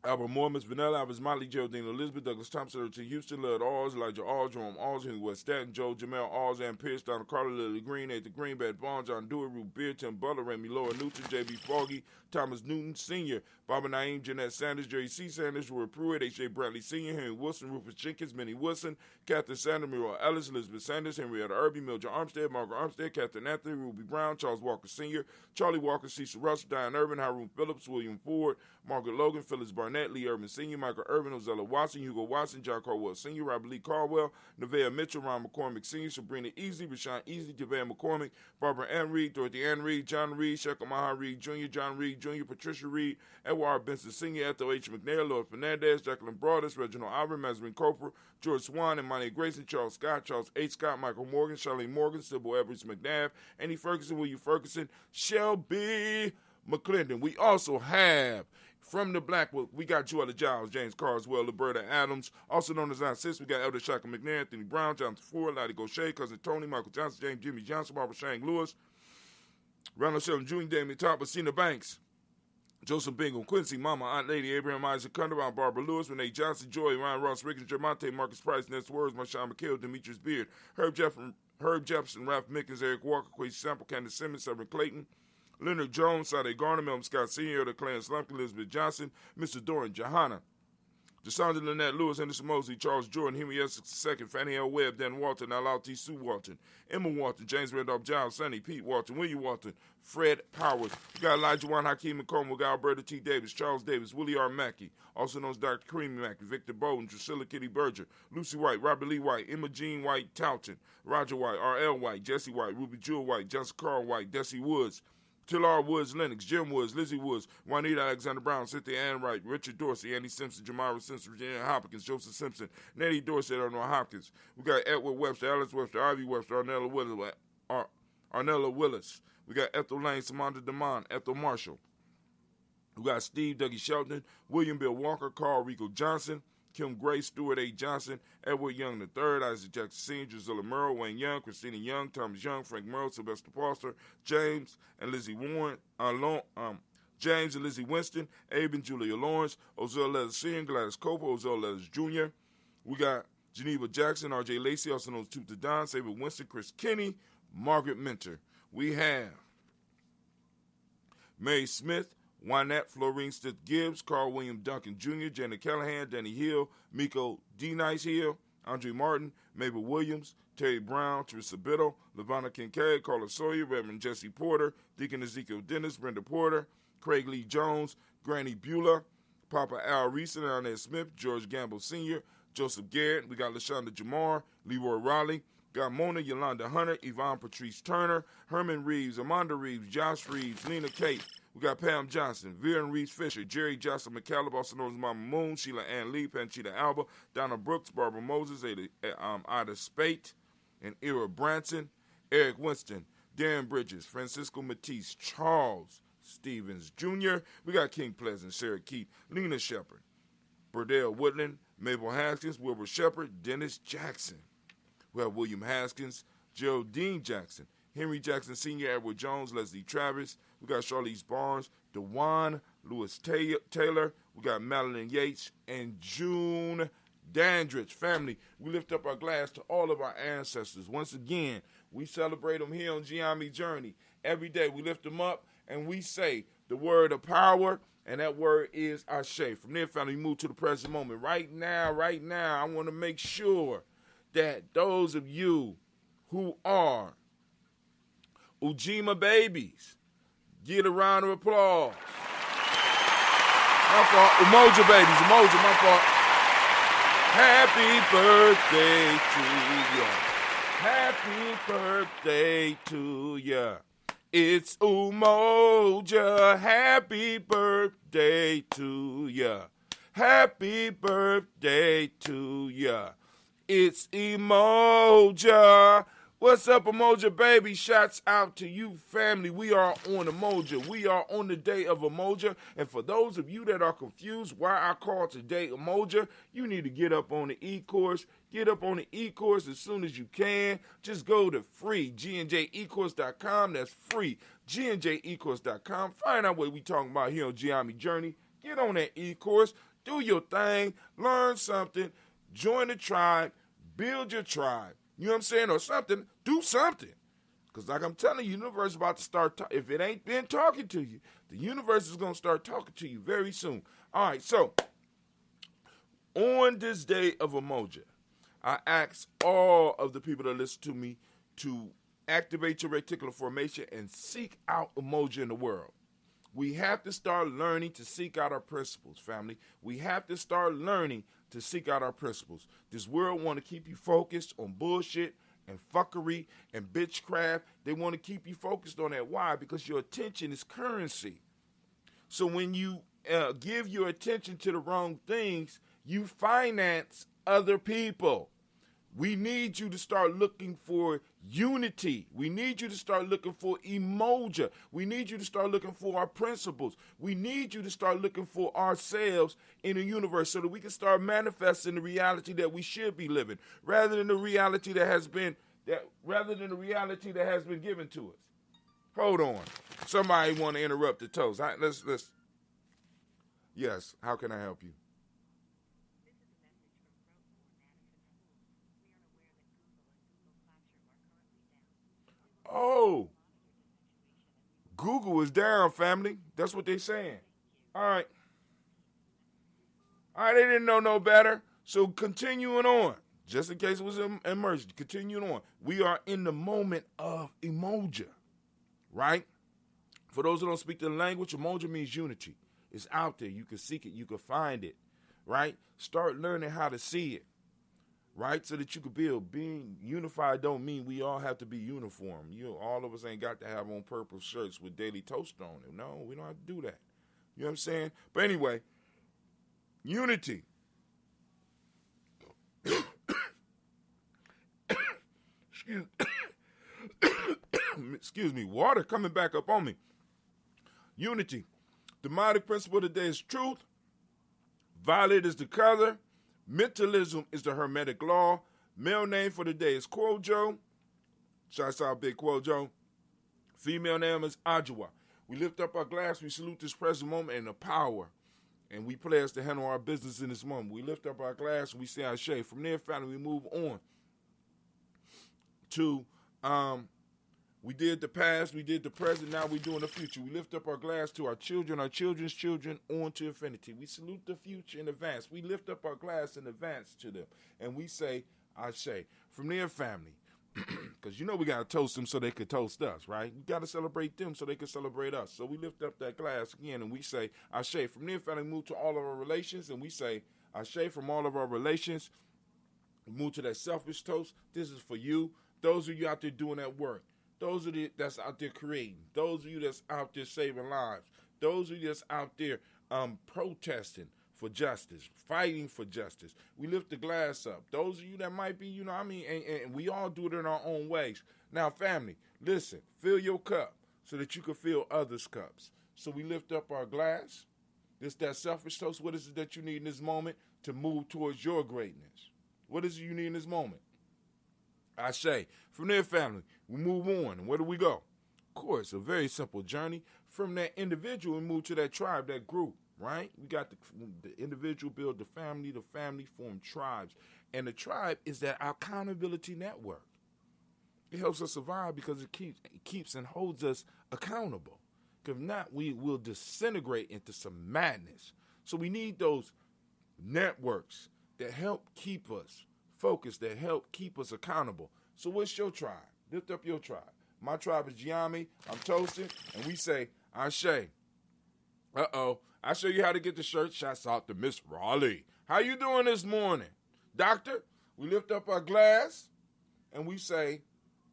Albert Moore, Miss Vanilla, Albert Motley, Geraldine Elizabeth, Douglas Thompson, Richard Houston, Lord Alls, Elijah Alls, Jerome Alls, Henry West Staten, Joe Jamel Alls, Ann Pierce, Donald Carter, Lily Green, Nathan Green, Bad Bond, John Dewey, Ruth Beard, Tim Butler, Remy Laura Newton, J.B. Foggy, Thomas Newton Sr., Barbara Naeem, Jeanette Sanders, Jerry C. Sanders, Roy Pruitt, H.J. Bradley Sr., Henry Wilson, Rufus Jenkins, Minnie Wilson, Catherine Sanders, Muriel Ellis, Elizabeth Sanders, Henrietta Irby, Mildred Armstead, Margaret Armstead, Catherine Anthony, Ruby Brown, Charles Walker Sr., Charlie Walker, Cecil Russell, Diane Irvin, Haroon Phillips, William Ford, Margaret Logan, Phyllis Barnett, Lee Irvin Sr., Michael Irvin, Ozella Watson, Hugo Watson, John Caldwell Sr., Robert Lee Caldwell, Nevaeh Mitchell, Ron McCormick Sr., Sabrina Easy, Rashawn Easy, Javon McCormick, Barbara Ann Reed, Dorothy Ann Reed, John Reed, Shekhar Maha Reed Jr., John Reed Jr., Patricia Reed, Edward Benson Sr., Ethel H. McNair, Lord Fernandez, Jacqueline Broadus, Reginald Iver, Mazarin Cooper, George Swan, Imani Grayson, Charles Scott, Charles H. Scott, Michael Morgan, Charlene Morgan, Sybil Everett McNabb, Annie Ferguson, William Ferguson, Shelby McClendon. We also have from the Black Book, we got Joella Giles, James Carswell, Liberta Adams, also known as Aunt Sis. We got Elder Shaka McNair, Anthony Brown, Jonathan Ford, Lottie Gaucher, Cousin Tony, Michael Johnson, James Jimmy Johnson, Barbara Shang Lewis, Ronald Sheldon Jr., Damian Top, Cena Banks, Joseph Bingham, Quincy, Mama, Aunt Lady, Abraham Isaac Cunderbound, Barbara Lewis, Renee Johnson, Joy, Ryan Ross, Rickens, Jermonte, Marcus Price, Ness Words, Marshawn McHale, Demetrius Beard, Herb Jefferson, Ralph Mickens, Eric Walker, Quasi Sample, Candace Simmons, Severin Clayton, Leonard Jones, Sade Garner, Melvin Scott Sr., the Clarence Lumpkin, Elizabeth Johnson, Mr. Doran Johanna, Desandra Lynette Lewis, Henderson Mosley, Charles Jordan, Henry Essex II, Fannie L. Webb, Dan Walton, Alauti Sue Walton, Emma Walton, James Randolph Giles, Sonny, Pete Walton, William Walton, Fred Powers. We got Elijah Juan Hakeem McComb, we got Alberta T. Davis, Charles Davis, Willie R. Mackey, also known as Dr. Kareem Mackey, Victor Bowden, Drusilla Kitty Berger, Lucy White, Robert Lee White, Emma Jean White Towton, Roger White, R.L. White, Jesse White, Ruby Jewel White, Jessica Carl White, Desi Woods, Tillar Woods Lennox, Jim Woods, Lizzie Woods, Juanita Alexander Brown, Cynthia Ann Wright, Richard Dorsey, Andy Simpson, Jamira Simpson, Virginia Hopkins, Joseph Simpson, Nettie Dorsey, Eleanor Hopkins. We got Edward Webster, Alice Webster, Ivy Webster, Arnella Willis. We got Ethel Lane, Samantha DeMond, Ethel Marshall. We got Steve Dougie Shelton, William Bill Walker, Carl Rico Johnson, Kim Gray, Stuart A. Johnson, Edward Young III, Isaac Jackson Sr., Drusilla Merle, Wayne Young, Christina Young, Thomas Young, Frank Merle, Sylvester Foster, James and Lizzie Warren, James and Lizzie Winston, Abe and Julia Lawrence, Ozell Leathers Sr., Gladys Copa, Ozell Leathers Jr. We got Geneva Jackson, R.J. Lacey, also known as Toot the Don, Saber Winston, Chris Kinney, Margaret Minter. We have Mary Smith, Wynette, Florine Stith Gibbs, Carl William Duncan Jr., Janet Callahan, Danny Hill, Miko D. Nice Hill, Andre Martin, Mabel Williams, Terry Brown, Teresa Biddle, Lavonna Kincaid, Carla Sawyer, Reverend Jesse Porter, Deacon Ezekiel Dennis, Brenda Porter, Craig Lee Jones, Granny Beulah, Papa Al Reese, Arnett Smith, George Gamble Sr., Joseph Garrett. We got LaShonda Jamar, Leroy Raleigh, got Mona Yolanda Hunter, Yvonne Patrice Turner, Herman Reeves, Amanda Reeves, Josh Reeves, Lena Kate. We got Pam Johnson, Viren Reeves Fisher, Jerry Johnson McCallum, also known as Mama Moon, Sheila Ann Lee, Panchita Alba, Donna Brooks, Barbara Moses, Ida Spate, and Ira Branson, Eric Winston, Darren Bridges, Francisco Matisse, Charles Stevens Jr. We got King Pleasant, Sarah Keith, Lena Shepard, Burdell Woodland, Mabel Haskins, Wilbur Shepard, Dennis Jackson. We have William Haskins, Geraldine Jackson, Henry Jackson Sr., Edward Jones, Leslie Travis. We got Charlize Barnes, DeJuan Lewis Taylor. We got Madeline Yates and June Dandridge. Family, we lift up our glass to all of our ancestors. Once again, we celebrate them here on Gye-Nyame Journey. Every day we lift them up and we say the word of power, and that word is Ashe. From there, family, we move to the present moment. Right now, I want to make sure that those of you who are Ujima babies get a round of applause. My fault. Umoja babies. Umoja, my fault. Happy birthday to ya. Happy birthday to ya. It's Umoja. Happy birthday to ya. Happy birthday to ya. It's Umoja. What's up, Umoja baby? Shouts out to you, family. We are on Umoja. We are on the day of Umoja. And for those of you that are confused why I call today Umoja, you need to get up on the e-course. Get up on the e-course as soon as you can. Just go to free, gnjecourse.com. That's free, gnjecourse.com. Find out what we talking about here on Gye-Nyame Journey. Get on that e-course. Do your thing. Learn something. Join the tribe. Build your tribe. You know what I'm saying? Or something. Do something. Because like I'm telling you, the universe is about to start. If it ain't been talking to you, the universe is going to start talking to you very soon. All right, so on this day of Umoja, I ask all of the people that listen to me to activate your reticular formation and seek out Umoja in the world. We have to start learning to seek out our principles, family. We have to start learning to seek out our principles. This world want to keep you focused on bullshit and fuckery and bitchcraft. They want to keep you focused on that. Why? Because your attention is currency. So when you give your attention to the wrong things, you finance other people. We need you to start looking for unity. We need you to start looking for Umoja. We need you to start looking for our principles. We need you to start looking for ourselves in the universe so that we can start manifesting the reality that we should be living, rather than the reality that has been given to us. Hold on. Somebody want to interrupt the toast. Let's. Yes, how can I help you? Oh, Google is down, family. That's what they're saying. All right. All right, they didn't know no better. So continuing on, just in case it was an emergency, continuing on. We are in the moment of Umoja, right? For those who don't speak the language, Umoja means unity. It's out there. You can seek it. You can find it, right? Start learning how to see it, right? So that you can build. Being unified don't mean we all have to be uniform. All of us ain't got to have on purple shirts with Daily Toast on it. No, we don't have to do that. You know what I'm saying? But anyway, unity. Excuse me, water coming back up on me. Unity. The demonic principle today is truth. Violet is the color. Mentalism is the hermetic law. Male name for the day is Kwojo. Shouts out Big Kwojo. Female name is Ajua. We lift up our glass. We salute this present moment and the power. And we pledge to handle our business in this moment. We lift up our glass and we say our shade. From there, finally, we move on to we did the past, we did the present, now we're doing the future. We lift up our glass to our children, our children's children, on to infinity. We salute the future in advance. We lift up our glass in advance to them, and we say, Ashe. From their family, because we got to toast them so they could toast us, right? We got to celebrate them so they can celebrate us. So we lift up that glass again, and we say, Ashe. From their family, move to all of our relations, and we say, Ashe. From all of our relations, we move to that selfish toast. This is for you. Those of you out there doing that work. Those of you that's out there creating. Those of you that's out there saving lives. Those of you that's out there protesting for justice, fighting for justice. We lift the glass up. Those of you that might be, and we all do it in our own ways. Now, family, listen, fill your cup so that you can fill others' cups. So we lift up our glass. This that selfish toast. What is it that you need in this moment to move towards your greatness? What is it you need in this moment? Ashe. From there, family, we move on. And where do we go? Of course, a very simple journey. From that individual, we move to that tribe, that group, right? We got the individual build the family form tribes. And the tribe is that accountability network. It helps us survive because it keeps and holds us accountable. Because if not, we will disintegrate into some madness. So we need those networks that help keep us focused, that help keep us accountable. So what's your tribe? Lift up your tribe. My tribe is Gye-Nyame. I'm toasting, and we say, Ashe. Uh-oh. I'll show you how to get the shirt. Shouts out to Miss Raleigh. How you doing this morning? Doctor, we lift up our glass, and we say,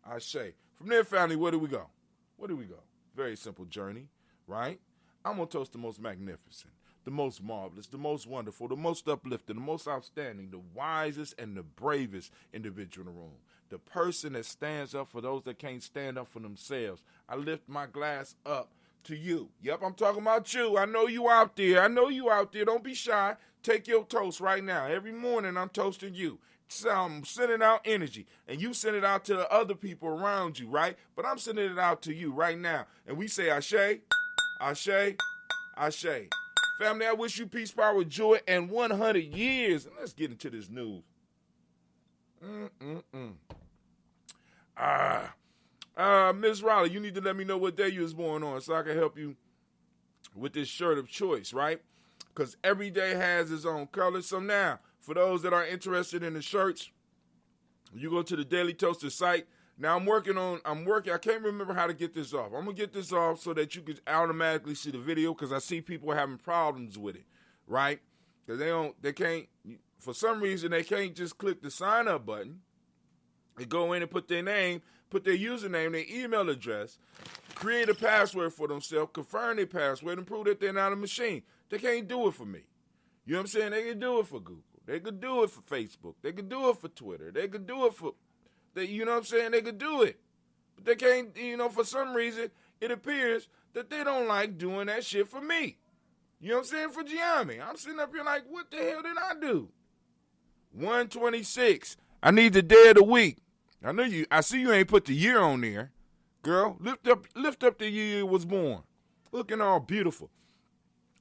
Ashe. From there, family, where do we go? Where do we go? Very simple journey, right? I'm going to toast the most magnificent, the most marvelous, the most wonderful, the most uplifting, the most outstanding, the wisest and the bravest individual in the room. The person that stands up for those that can't stand up for themselves. I lift my glass up to you. Yep, I'm talking about you. I know you out there. Don't be shy. Take your toast right now. Every morning I'm toasting you. So I'm sending out energy, and you send it out to the other people around you, right? But I'm sending it out to you right now. And we say, Ashe, Ashe, Ashe. Family, I wish you peace, power, joy, and 100 years. And let's get into this news. Miss Raleigh, you need to let me know what day you was born on so I can help you with this shirt of choice, right? Because every day has its own color. So now, for those that are interested in the shirts, you go to the Daily Toaster site. Now I'm working. I can't remember how to get this off. I'm going to get this off so that you can automatically see the video because I see people having problems with it, right? Because they can't, for some reason, they can't just click the sign up button and go in and put their name, put their username, their email address, create a password for themselves, confirm their password, and prove that they're not a machine. They can't do it for me. You know what I'm saying? They can do it for Google. They could do it for Facebook. They could do it for Twitter. They could do it for, you know what I'm saying? They could do it. But they can't, for some reason, it appears that they don't like doing that shit for me. You know what I'm saying? For Gye-Nyame. I'm sitting up here like, what the hell did I do? 126. I need the day of the week. I see you ain't put the year on there. Girl, lift up the year you was born. Looking all beautiful.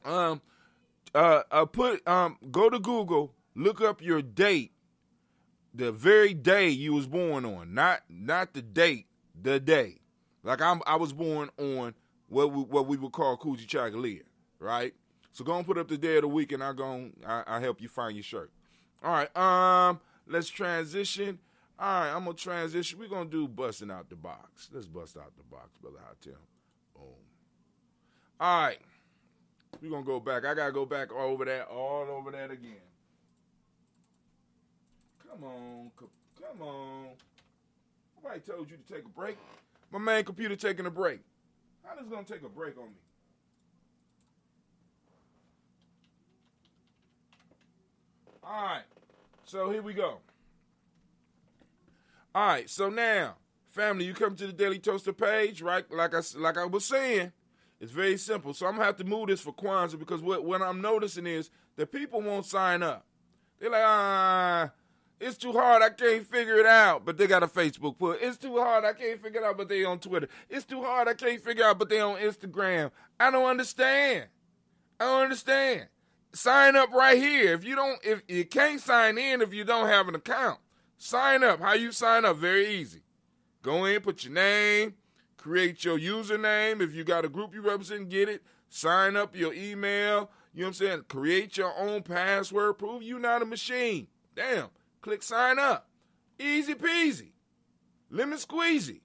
Go to Google, look up your date, the very day you was born on, not the date, the day. Like I was born on what we would call Coochie Chagalia, right? So go and put up the day of the week, and I help you find your shirt. All right, let's transition. All right, I'm going to transition. We're going to do busting out the box. Let's bust out the box, Brother Hatem. Boom. All right. We're going to go back. I got to go back all over that again. Come on. Nobody told you to take a break. My main computer taking a break. How is it going to take a break on me? All right. So here we go. All right. So now, family, you come to the Daily Toaster page, right? Like I was saying, it's very simple. So I'm going to have to move this for Kwanzaa because what I'm noticing is that people won't sign up. They're like, it's too hard, I can't figure it out. But they got a Facebook put. It's too hard, I can't figure it out, but they on Twitter. It's too hard, I can't figure it out, but they on Instagram. I don't understand. Sign up right here. If you can't sign in if you don't have an account, sign up. How you sign up? Very easy. Go in, put your name, create your username. If you got a group you represent, get it. Sign up your email. You know what I'm saying? Create your own password. Prove you're not a machine. Damn. Click sign up. Easy peasy. Lemon squeezy.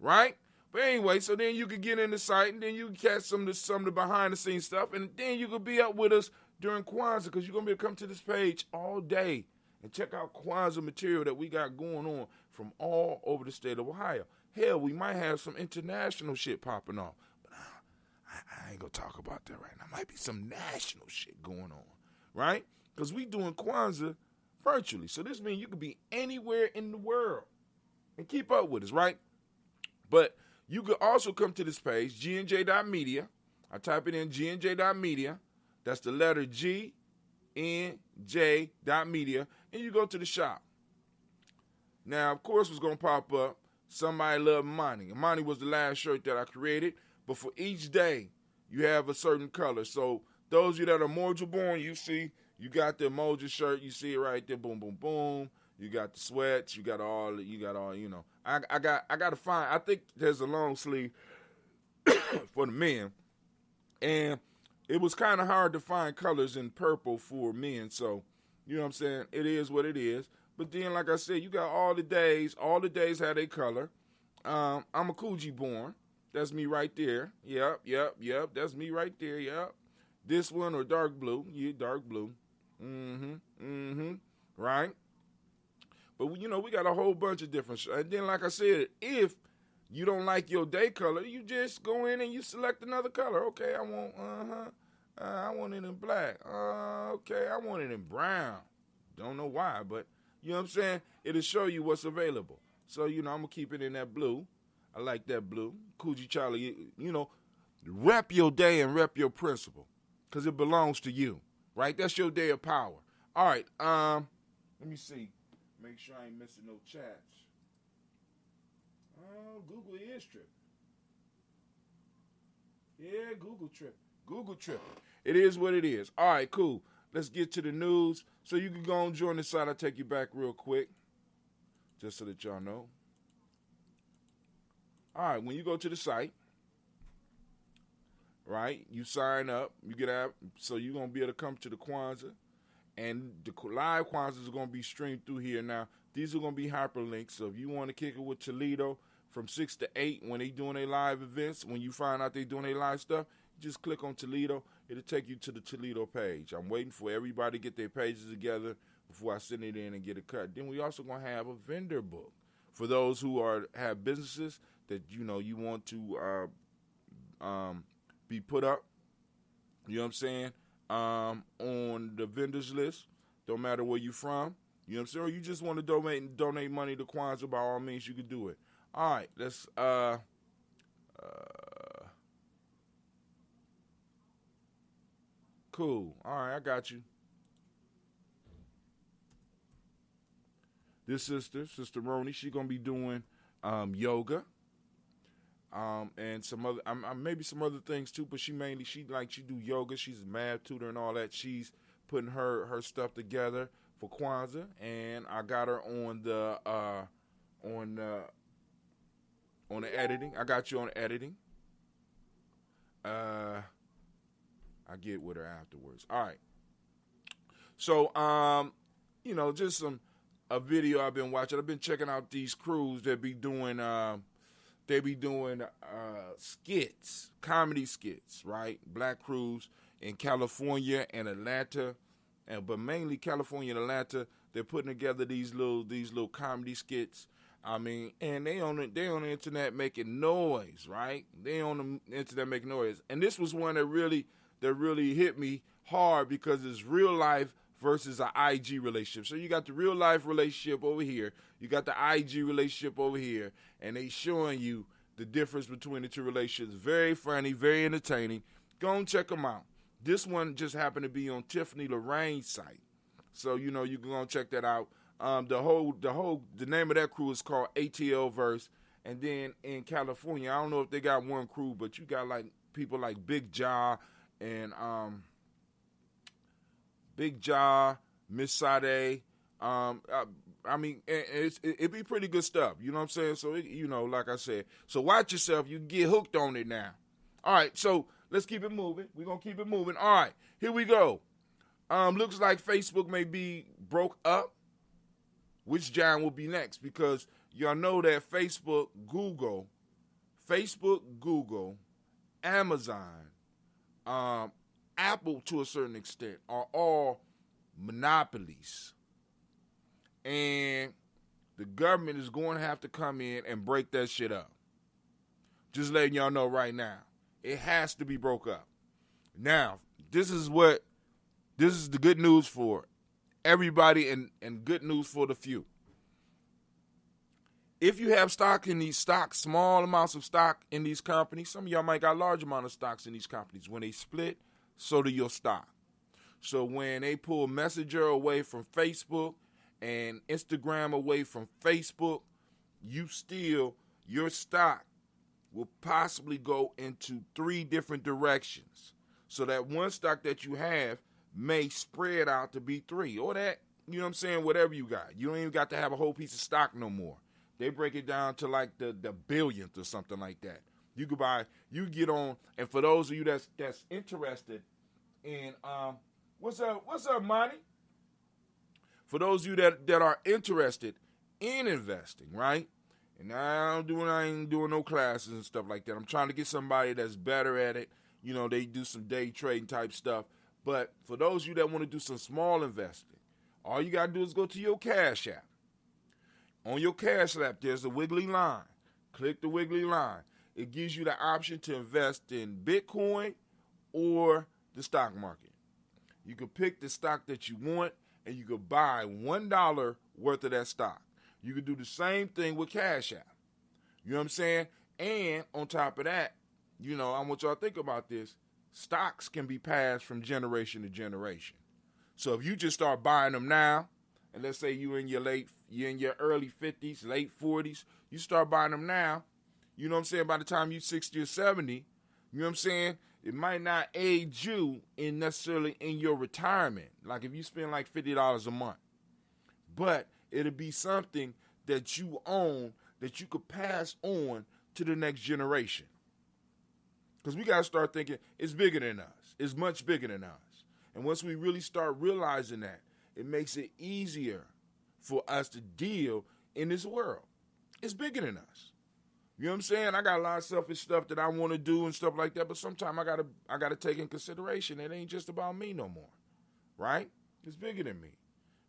Right? But anyway, so then you can get in the site and then you can catch some of the behind the scenes stuff and then you can be up with us during Kwanzaa because you're going to be able to come to this page all day and check out Kwanzaa material that we got going on from all over the state of Ohio. Hell, we might have some international shit popping off. But I ain't going to talk about that right now. Might be some national shit going on. Right? Because we doing Kwanzaa virtually. So this means you could be anywhere in the world and keep up with us, right? But you could also come to this page, gnj.media. I type it in, gnj.media. That's the letter gnj.media. And you go to the shop. Now, of course, what's going to pop up, somebody love Monty. Monty was the last shirt that I created. But for each day, you have a certain color. So those of you that are Umoja born, you see, you got the Umoja shirt. You see it right there. Boom, boom, boom. You got the sweats. You got all. You know. I got to find. I think there's a long sleeve for the men, and it was kind of hard to find colors in purple for men. So, you know what I'm saying. It is what it is. But then, like I said, you got all the days. All the days had a color. I'm a Coogee born. That's me right there. Yep. That's me right there. Yep. This one or dark blue. Yeah, dark blue. Right? But, you know, we got a whole bunch of different. And then, like I said, if you don't like your day color, you just go in and you select another color. Okay, I want it in black. Okay, I want it in brown. Don't know why, but, you know what I'm saying? It'll show you what's available. So, you know, I'm going to keep it in that blue. I like that blue. Coogee Charlie, you know, rep your day and rep your principle because it belongs to you. Right? That's your day of power. All right. Let me see. Make sure I ain't missing no chats. Oh, Google is tripping. Yeah, Google tripping. It is what it is. All right, cool. Let's get to the news. So you can go and join the site. I'll take you back real quick. Just so that y'all know. All right, when you go to the site, right, you sign up, you get out, so you're going to be able to come to the Kwanzaa, and the live Kwanzaas are going to be streamed through here. Now, these are going to be hyperlinks, so if you want to kick it with Toledo from 6 to 8 when they doing their live events, when you find out they doing their live stuff, you just click on Toledo. It'll take you to the Toledo page. I'm waiting for everybody to get their pages together before I send it in and get it cut. Then we also going to have a vendor book for those who have businesses that, you know, you want to be put up, you know what I'm saying, on the vendors list. Don't matter where you from, you know what I'm saying, or you just want to donate money to Kwanzaa, by all means, you can do it. All right, let's, cool. All right, I got you. This Sister Roni, she going to be doing yoga. And some other, maybe some other things too, but she do yoga. She's a math tutor and all that. She's putting her stuff together for Kwanzaa, and I got her on the editing. I got you on editing. I I get with her afterwards. All right. So, just a video I've been watching. I've been checking out these crews that be doing skits, comedy skits, right? Black crews in California and Atlanta, but mainly California and Atlanta. They're putting together these little comedy skits. I mean, and they on the internet making noise, right? They on the internet making noise. And this was one that really hit me hard because it's real life versus an IG relationship. So you got the real life relationship over here, you got the IG relationship over here, and they showing you the difference between the two relationships. Very funny, very entertaining. Go and check them out. This one just happened to be on Tiffany Lorraine's site. So, you can go and check that out. The name of that crew is called ATL Verse. And then in California, I don't know if they got one crew, but you got like people like Big Jaw and Miss Sade. I mean, it'd be pretty good stuff. You know what I'm saying? So, like I said, so watch yourself. You can get hooked on it now. All right, so let's keep it moving. We're going to keep it moving. All right, here we go. Looks like Facebook may be broke up. Which giant will be next? Because y'all know that Facebook, Google, Amazon, Apple to a certain extent are all monopolies. And the government is going to have to come in and break that shit up. Just letting y'all know right now. It has to be broke up. Now, this is the good news for everybody and good news for the few. If you have stock in these stocks, small amounts of stock in these companies, some of y'all might got large amount of stocks in these companies. When they split, so do your stock. So when they pull Messenger away from Facebook and Instagram away from Facebook, your stock will possibly go into 3 different directions. So that one stock that you have may spread out to be 3 or that, you know what I'm saying, whatever you got. You don't even got to have a whole piece of stock no more. They break it down to like the billionth or something like that. You get on, and for those of you that's interested in, what's up, Monty? For those of you that are interested in investing, right? And I ain't doing no classes and stuff like that. I'm trying to get somebody that's better at it. They do some day trading type stuff. But for those of you that want to do some small investing, all you got to do is go to your Cash App. On your Cash App, there's a wiggly line. Click the wiggly line. It gives you the option to invest in Bitcoin or the stock market. You can pick the stock that you want, and you can buy $1 worth of that stock. You can do the same thing with Cash App. You know what I'm saying? And on top of that, I want y'all to think about this. Stocks can be passed from generation to generation. So if you just start buying them now, and let's say you're in your early 50s, late 40s, you start buying them now, you know what I'm saying, by the time you're 60 or 70, you know what I'm saying, it might not aid you necessarily in your retirement, like if you spend like $50 a month. But it'll be something that you own that you could pass on to the next generation. Because we got to start thinking it's bigger than us. It's much bigger than us. And once we really start realizing that, it makes it easier for us to deal in this world. It's bigger than us. You know what I'm saying? I got a lot of selfish stuff that I want to do and stuff like that, but sometimes I gotta take in consideration it ain't just about me no more. Right? It's bigger than me.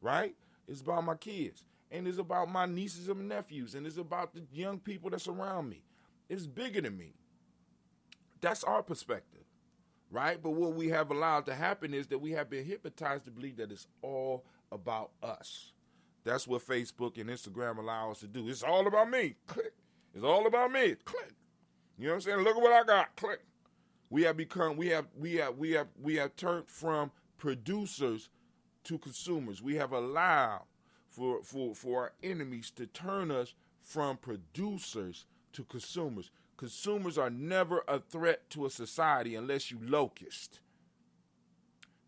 Right? It's about my kids. And it's about my nieces and nephews. And it's about the young people that's around me. It's bigger than me. That's our perspective. Right? But what we have allowed to happen is that we have been hypnotized to believe that it's all about us. That's what Facebook and Instagram allow us to do. It's all about me. Click. It's all about me. Click. You know what I'm saying? Look at what I got. Click. We have turned from producers to consumers. We have allowed for our enemies to turn us from producers to consumers. Consumers are never a threat to a society unless you locust.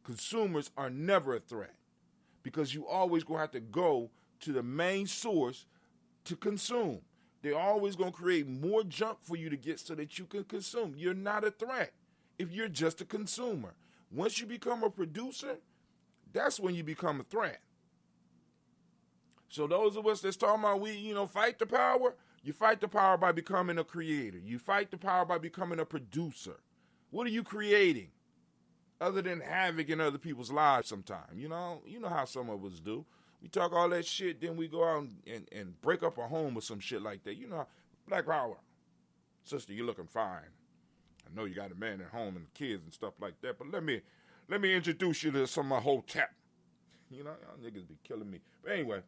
Consumers are never a threat because you always going to have to go to the main source to consume. They're always going to create more junk for you to get so that you can consume. You're not a threat if you're just a consumer. Once you become a producer, that's when you become a threat. So those of us that's talking about fight the power, you fight the power by becoming a creator. You fight the power by becoming a producer. What are you creating? Other than havoc in other people's lives sometimes. You know how some of us do. We talk all that shit, then we go out and break up a home or some shit like that. Black power. Sister, you're looking fine. I know you got a man at home and kids and stuff like that, but let me introduce you to some of my whole tap. Y'all niggas be killing me. But anyway,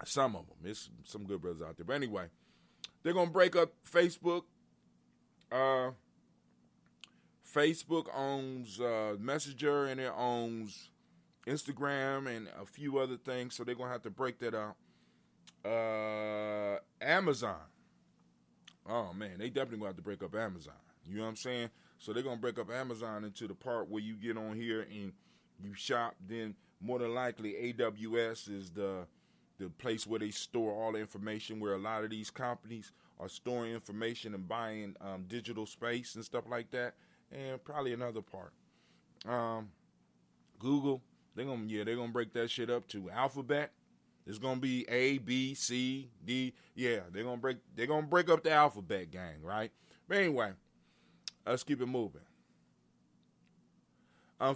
some of them. There's some good brothers out there. But anyway, they're going to break up Facebook. Facebook owns Messenger, and it owns Instagram and a few other things, so they're going to have to break that up. Amazon. Oh, man, they definitely going to have to break up Amazon. You know what I'm saying? So they're going to break up Amazon into the part where you get on here and you shop. Then more than likely AWS is the place where they store all the information, where a lot of these companies are storing information and buying digital space and stuff like that. And probably another part. Google, they're gonna break that shit up too. Alphabet, it's gonna be A, B, C, D. Yeah, they're gonna break up the alphabet gang, right? But anyway, let's keep it moving.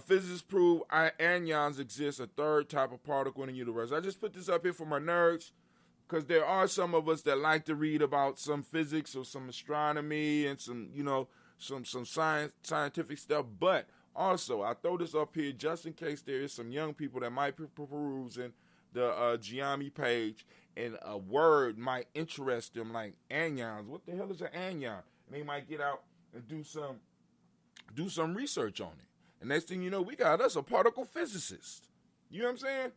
Physicists prove anyons exist, a third type of particle in the universe. I just put this up here for my nerds, because there are some of us that like to read about some physics or some astronomy and some scientific stuff. But also, I throw this up here just in case there is some young people that might be perusing the Gye-Nyame page, and a word might interest them, like anyons. What the hell is an anyon? And they might get out and do some research on it. And next thing you know, we got us a particle physicist. You know what I'm saying?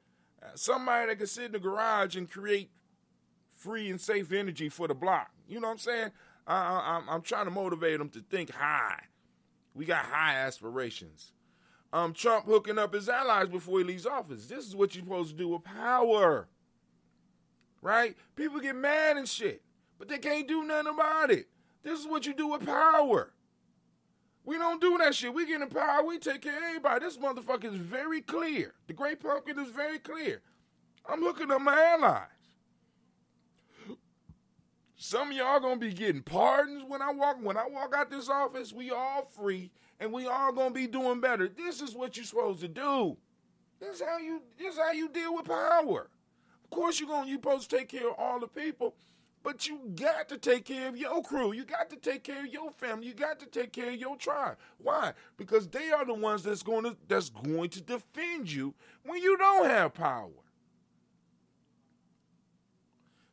Somebody that can sit in the garage and create free and safe energy for the block. You know what I'm saying? I'm trying to motivate them to think high. We got high aspirations. Trump hooking up his allies before he leaves office. This is what you're supposed to do with power. Right? People get mad and shit, but they can't do nothing about it. This is what you do with power. We don't do that shit. We get in power. We take care of everybody. This motherfucker is very clear. The Great Pumpkin is very clear. I'm hooking up my allies. Some of y'all gonna be getting pardons when I walk out this office. We all free, and we all gonna be doing better. This is what you're supposed to do. This is how you deal with power. Of course, you're supposed to take care of all the people. But you got to take care of your crew. You got to take care of your family. You got to take care of your tribe. Why? Because they are the ones that's going to defend you when you don't have power.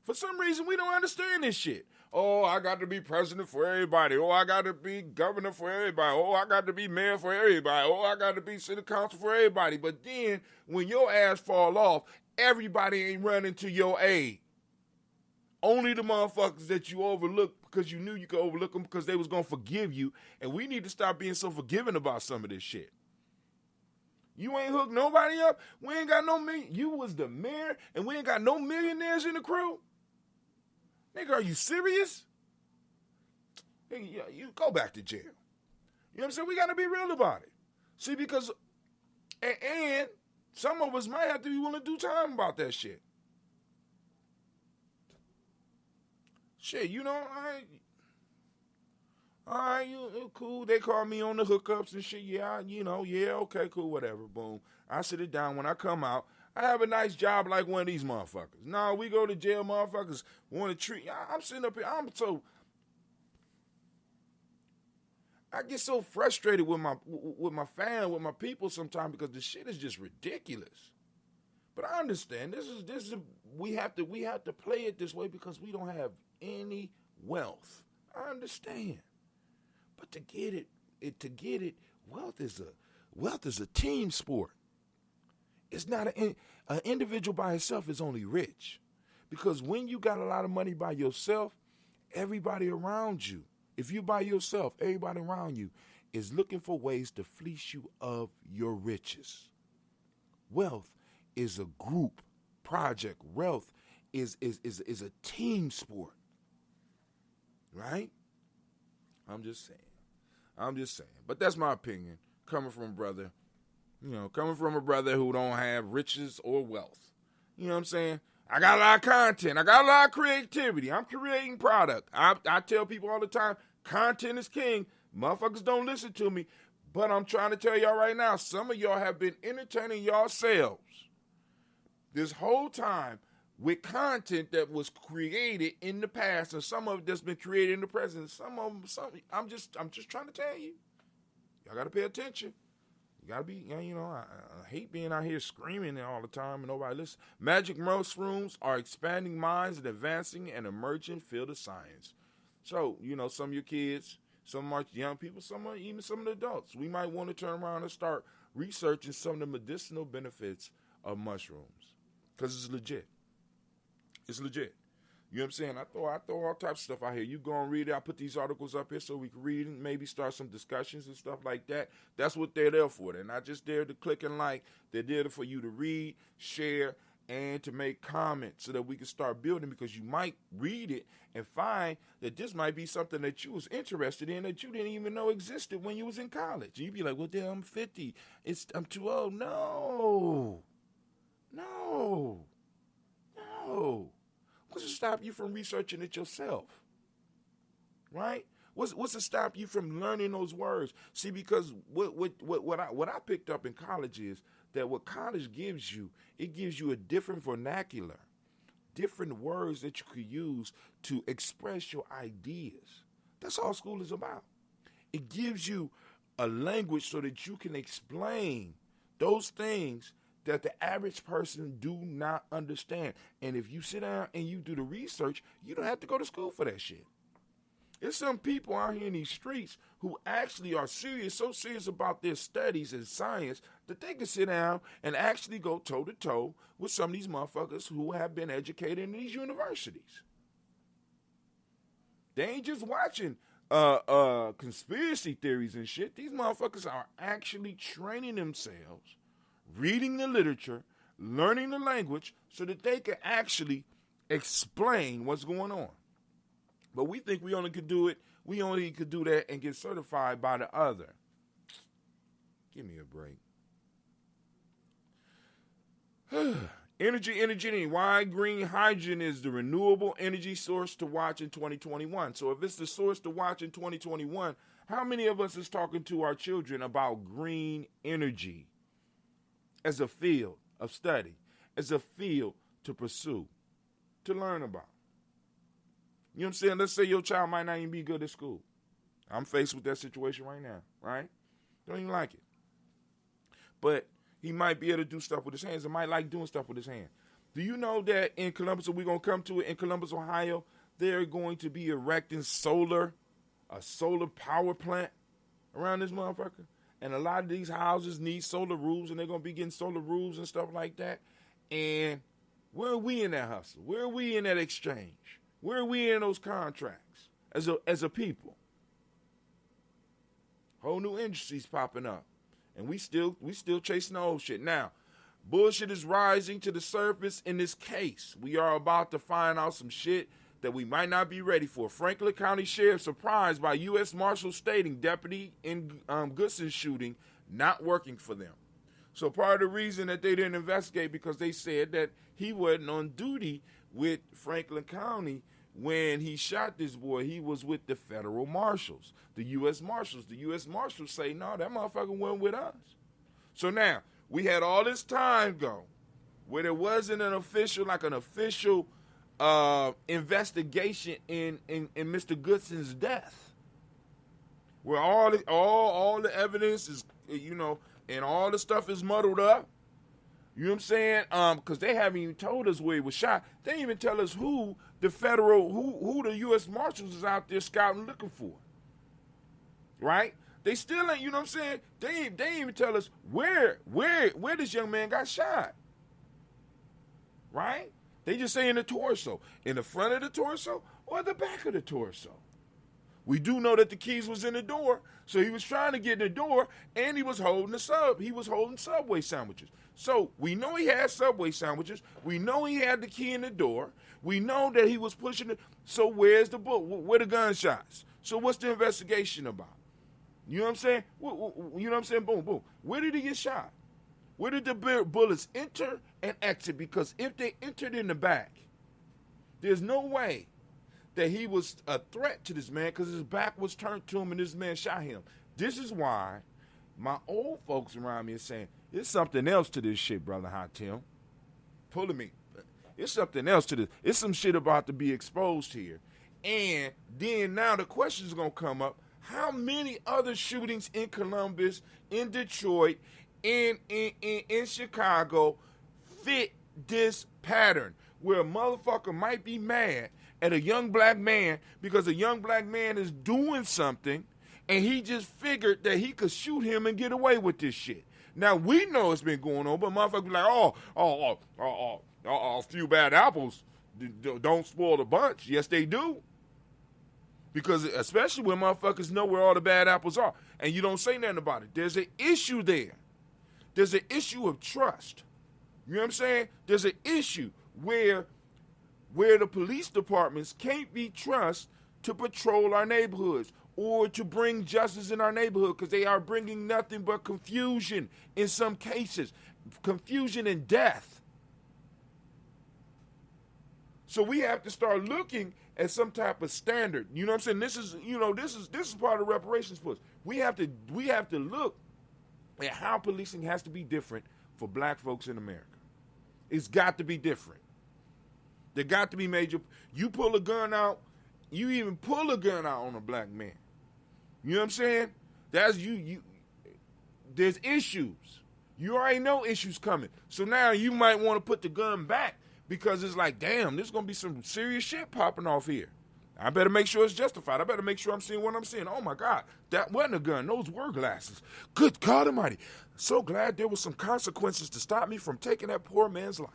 For some reason, we don't understand this shit. Oh, I got to be president for everybody. Oh, I got to be governor for everybody. Oh, I got to be mayor for everybody. Oh, I got to be city council for everybody. But then, when your ass fall off, everybody ain't running to your aid. Only the motherfuckers that you overlooked because you knew you could overlook them because they was going to forgive you. And we need to stop being so forgiving about some of this shit. You ain't hooked nobody up. We ain't got no million. You was the mayor and we ain't got no millionaires in the crew? Nigga, are you serious? Nigga, you go back to jail. You know what I'm saying? We got to be real about it. See, because, and some of us might have to be willing to do time about that shit. Shit, you know, all right, you cool. They call me on the hookups and shit. Yeah, okay, cool, whatever. Boom. I sit it down. When I come out, I have a nice job like one of these motherfuckers. No, we go to jail, motherfuckers want to treat. I'm sitting up here. I get so frustrated with my family, with my people sometimes because the shit is just ridiculous. But I understand this is we have to play it this way because we don't have any wealth. I understand. But to get it, wealth is a team sport. It's not an individual by himself is only rich. Because when you got a lot of money by yourself, everybody around you, if you by yourself, everybody around you is looking for ways to fleece you of your riches. Wealth is a group project. Wealth is a team sport. Right? I'm just saying. I'm just saying. But that's my opinion, coming from a brother, coming from a brother who don't have riches or wealth. You know what I'm saying? I got a lot of content. I got a lot of creativity. I'm creating product. I tell people all the time, content is king. Motherfuckers don't listen to me. But I'm trying to tell y'all right now, some of y'all have been entertaining yourselves this whole time with content that was created in the past, and some of it that's been created in the present. I'm just trying to tell you, y'all got to pay attention. You got to be, I hate being out here screaming all the time and nobody listens. Magic mushrooms are expanding minds and advancing an emerging field of science. So, some of your kids, some of our young people, even some of the adults, we might want to turn around and start researching some of the medicinal benefits of mushrooms because it's legit. It's legit. You know what I'm saying? I throw all types of stuff out here. You go and read it. I put these articles up here so we can read and maybe start some discussions and stuff like that. That's what they're there for. They're not just there to click and like. They're there for you to read, share, and to make comments so that we can start building, because you might read it and find that this might be something that you was interested in that you didn't even know existed when you was in college. And you'd be like, well, damn, I'm 50. I'm too old. No. What's to stop you from researching it yourself? Right? What's to stop you from learning those words? See, because what I picked up in college is that what college gives you, it gives you a different vernacular, different words that you could use to express your ideas. That's all school is about. It gives you a language so that you can explain those things that the average person do not understand. And if you sit down and you do the research, you don't have to go to school for that shit. There's some people out here in these streets who actually are so serious about their studies and science that they can sit down and actually go toe-to-toe with some of these motherfuckers who have been educated in these universities. They ain't just watching conspiracy theories and shit. These motherfuckers are actually training themselves, reading the literature, learning the language, so that they can actually explain what's going on. But we think we only could do that and get certified by the other. Give me a break. Energy. Why green hydrogen is the renewable energy source to watch in 2021. So if it's the source to watch in 2021, how many of us is talking to our children about green energy as a field of study, as a field to pursue, to learn about? You know what I'm saying? Let's say your child might not even be good at school. I'm faced with that situation right now, right? Don't even like it. But he might be able to do stuff with his hands and might like doing stuff with his hands. Do you know that in Columbus, we're going to come to it, in Columbus, Ohio, they're going to be erecting a solar power plant around this motherfucker? And a lot of these houses need solar roofs, and they're going to be getting solar roofs and stuff like that. And where are we in that hustle? Where are we in that exchange? Where are we in those contracts as a people? Whole new industries popping up, and we still chasing the old shit. Now, bullshit is rising to the surface in this case. We are about to find out some shit that we might not be ready for. Franklin County Sheriff surprised by U.S. Marshal stating deputy in Goodson shooting not working for them. So part of the reason that they didn't investigate, because they said that he wasn't on duty with Franklin County when he shot this boy. He was with the federal marshals, the U.S. Marshals. The U.S. Marshals say, no, that motherfucker went with us. So now, we had all this time go where there wasn't an official investigation in Mr. Goodson's death, where all the evidence is, and all the stuff is muddled up. You know what I'm saying? Because they haven't even told us where he was shot. They didn't even tell us who the U.S. Marshals is out there scouting looking for. Right? They still ain't, you know what I'm saying? They ain't even tell us where this young man got shot. Right? They just say in the torso. In the front of the torso or the back of the torso. We do know that the keys was in the door, so he was trying to get in the door, and he was holding He was holding Subway sandwiches. So we know he had Subway sandwiches. We know he had the key in the door. We know that he was pushing it. So where's the book? Where the gunshots? So what's the investigation about? You know what I'm saying? You know what I'm saying? Boom, boom. Where did he get shot? Where did the bullets enter and exit? Because if they entered in the back, there's no way that he was a threat to this man because his back was turned to him and this man shot him. This is why my old folks around me are saying, there's something else to this shit, Brother Hot Tim. Pulling me. It's something else to this. It's some shit about to be exposed here. And then now the question's going to come up. How many other shootings in Columbus, in Detroit, in Chicago fit this pattern where a motherfucker might be mad at a young black man because a young black man is doing something and he just figured that he could shoot him and get away with this shit. Now, we know it's been going on, but motherfuckers be like, a few bad apples don't spoil the bunch. Yes, they do. Because especially when motherfuckers know where all the bad apples are and you don't say nothing about it. There's an issue there. There's an issue of trust. You know what I'm saying? There's an issue where the police departments can't be trusted to patrol our neighborhoods or to bring justice in our neighborhood because they are bringing nothing but confusion in some cases, confusion and death. So we have to start looking at some type of standard. You know what I'm saying? This is part of reparations for us. We have to look at how policing has to be different for black folks in America. It's got to be different. There got to be major. You pull a gun out, you even pull a gun out on a black man. You know what I'm saying? That's you. There's issues. You already know issues coming. So now you might want to put the gun back because it's like, damn, there's going to be some serious shit popping off here. I better make sure it's justified. I better make sure I'm seeing what I'm seeing. Oh, my God, that wasn't a gun. Those were glasses. Good God Almighty. So glad there was some consequences to stop me from taking that poor man's life.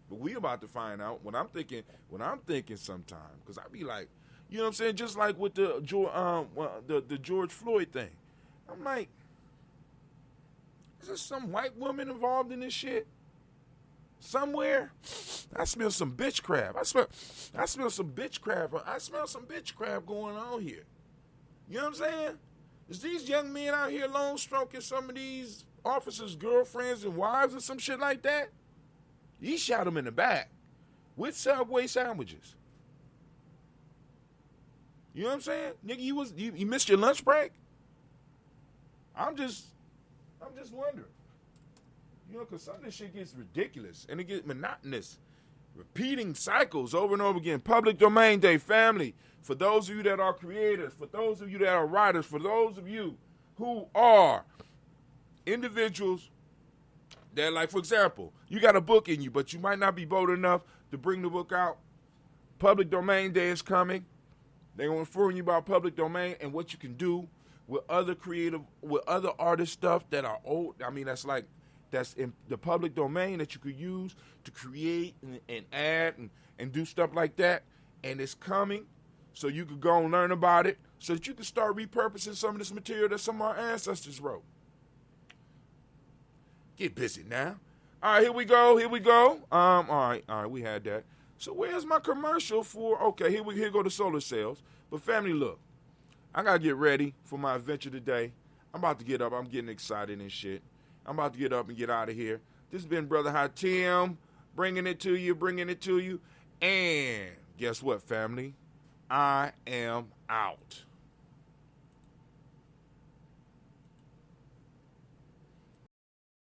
But we about to find out what I'm thinking sometime. Because I be like, you know what I'm saying? Just like with the George Floyd thing. I'm like, is there some white woman involved in this shit? Somewhere? I smell some bitch crab. I smell some bitch crab. I smell some bitch crab going on here. You know what I'm saying? Is these young men out here lone stroking some of these officers' girlfriends and wives and some shit like that? He shot them in the back with Subway sandwiches. You know what I'm saying? Nigga, you missed your lunch break? I'm just wondering. You know, because some of this shit gets ridiculous and it gets monotonous. Repeating cycles over and over again. Public Domain Day, family. For those of you that are creators, for those of you that are writers, for those of you who are individuals that, like, for example, you got a book in you, but you might not be bold enough to bring the book out. Public Domain Day is coming. They're going to inform you about public domain and what you can do with other artist stuff that are old. I mean, that's in the public domain that you could use to create and add and do stuff like that. And it's coming, so you could go and learn about it, so that you can start repurposing some of this material that some of our ancestors wrote. Get busy now. All right, here we go. All right, we had that. So where's my commercial for? Okay, here go the solar cells. But family, look, I gotta get ready for my adventure today. I'm about to get up. I'm getting excited and shit. I'm about to get up and get out of here. This has been Brother Hot Tim, bringing it to you. And guess what, family? I am out.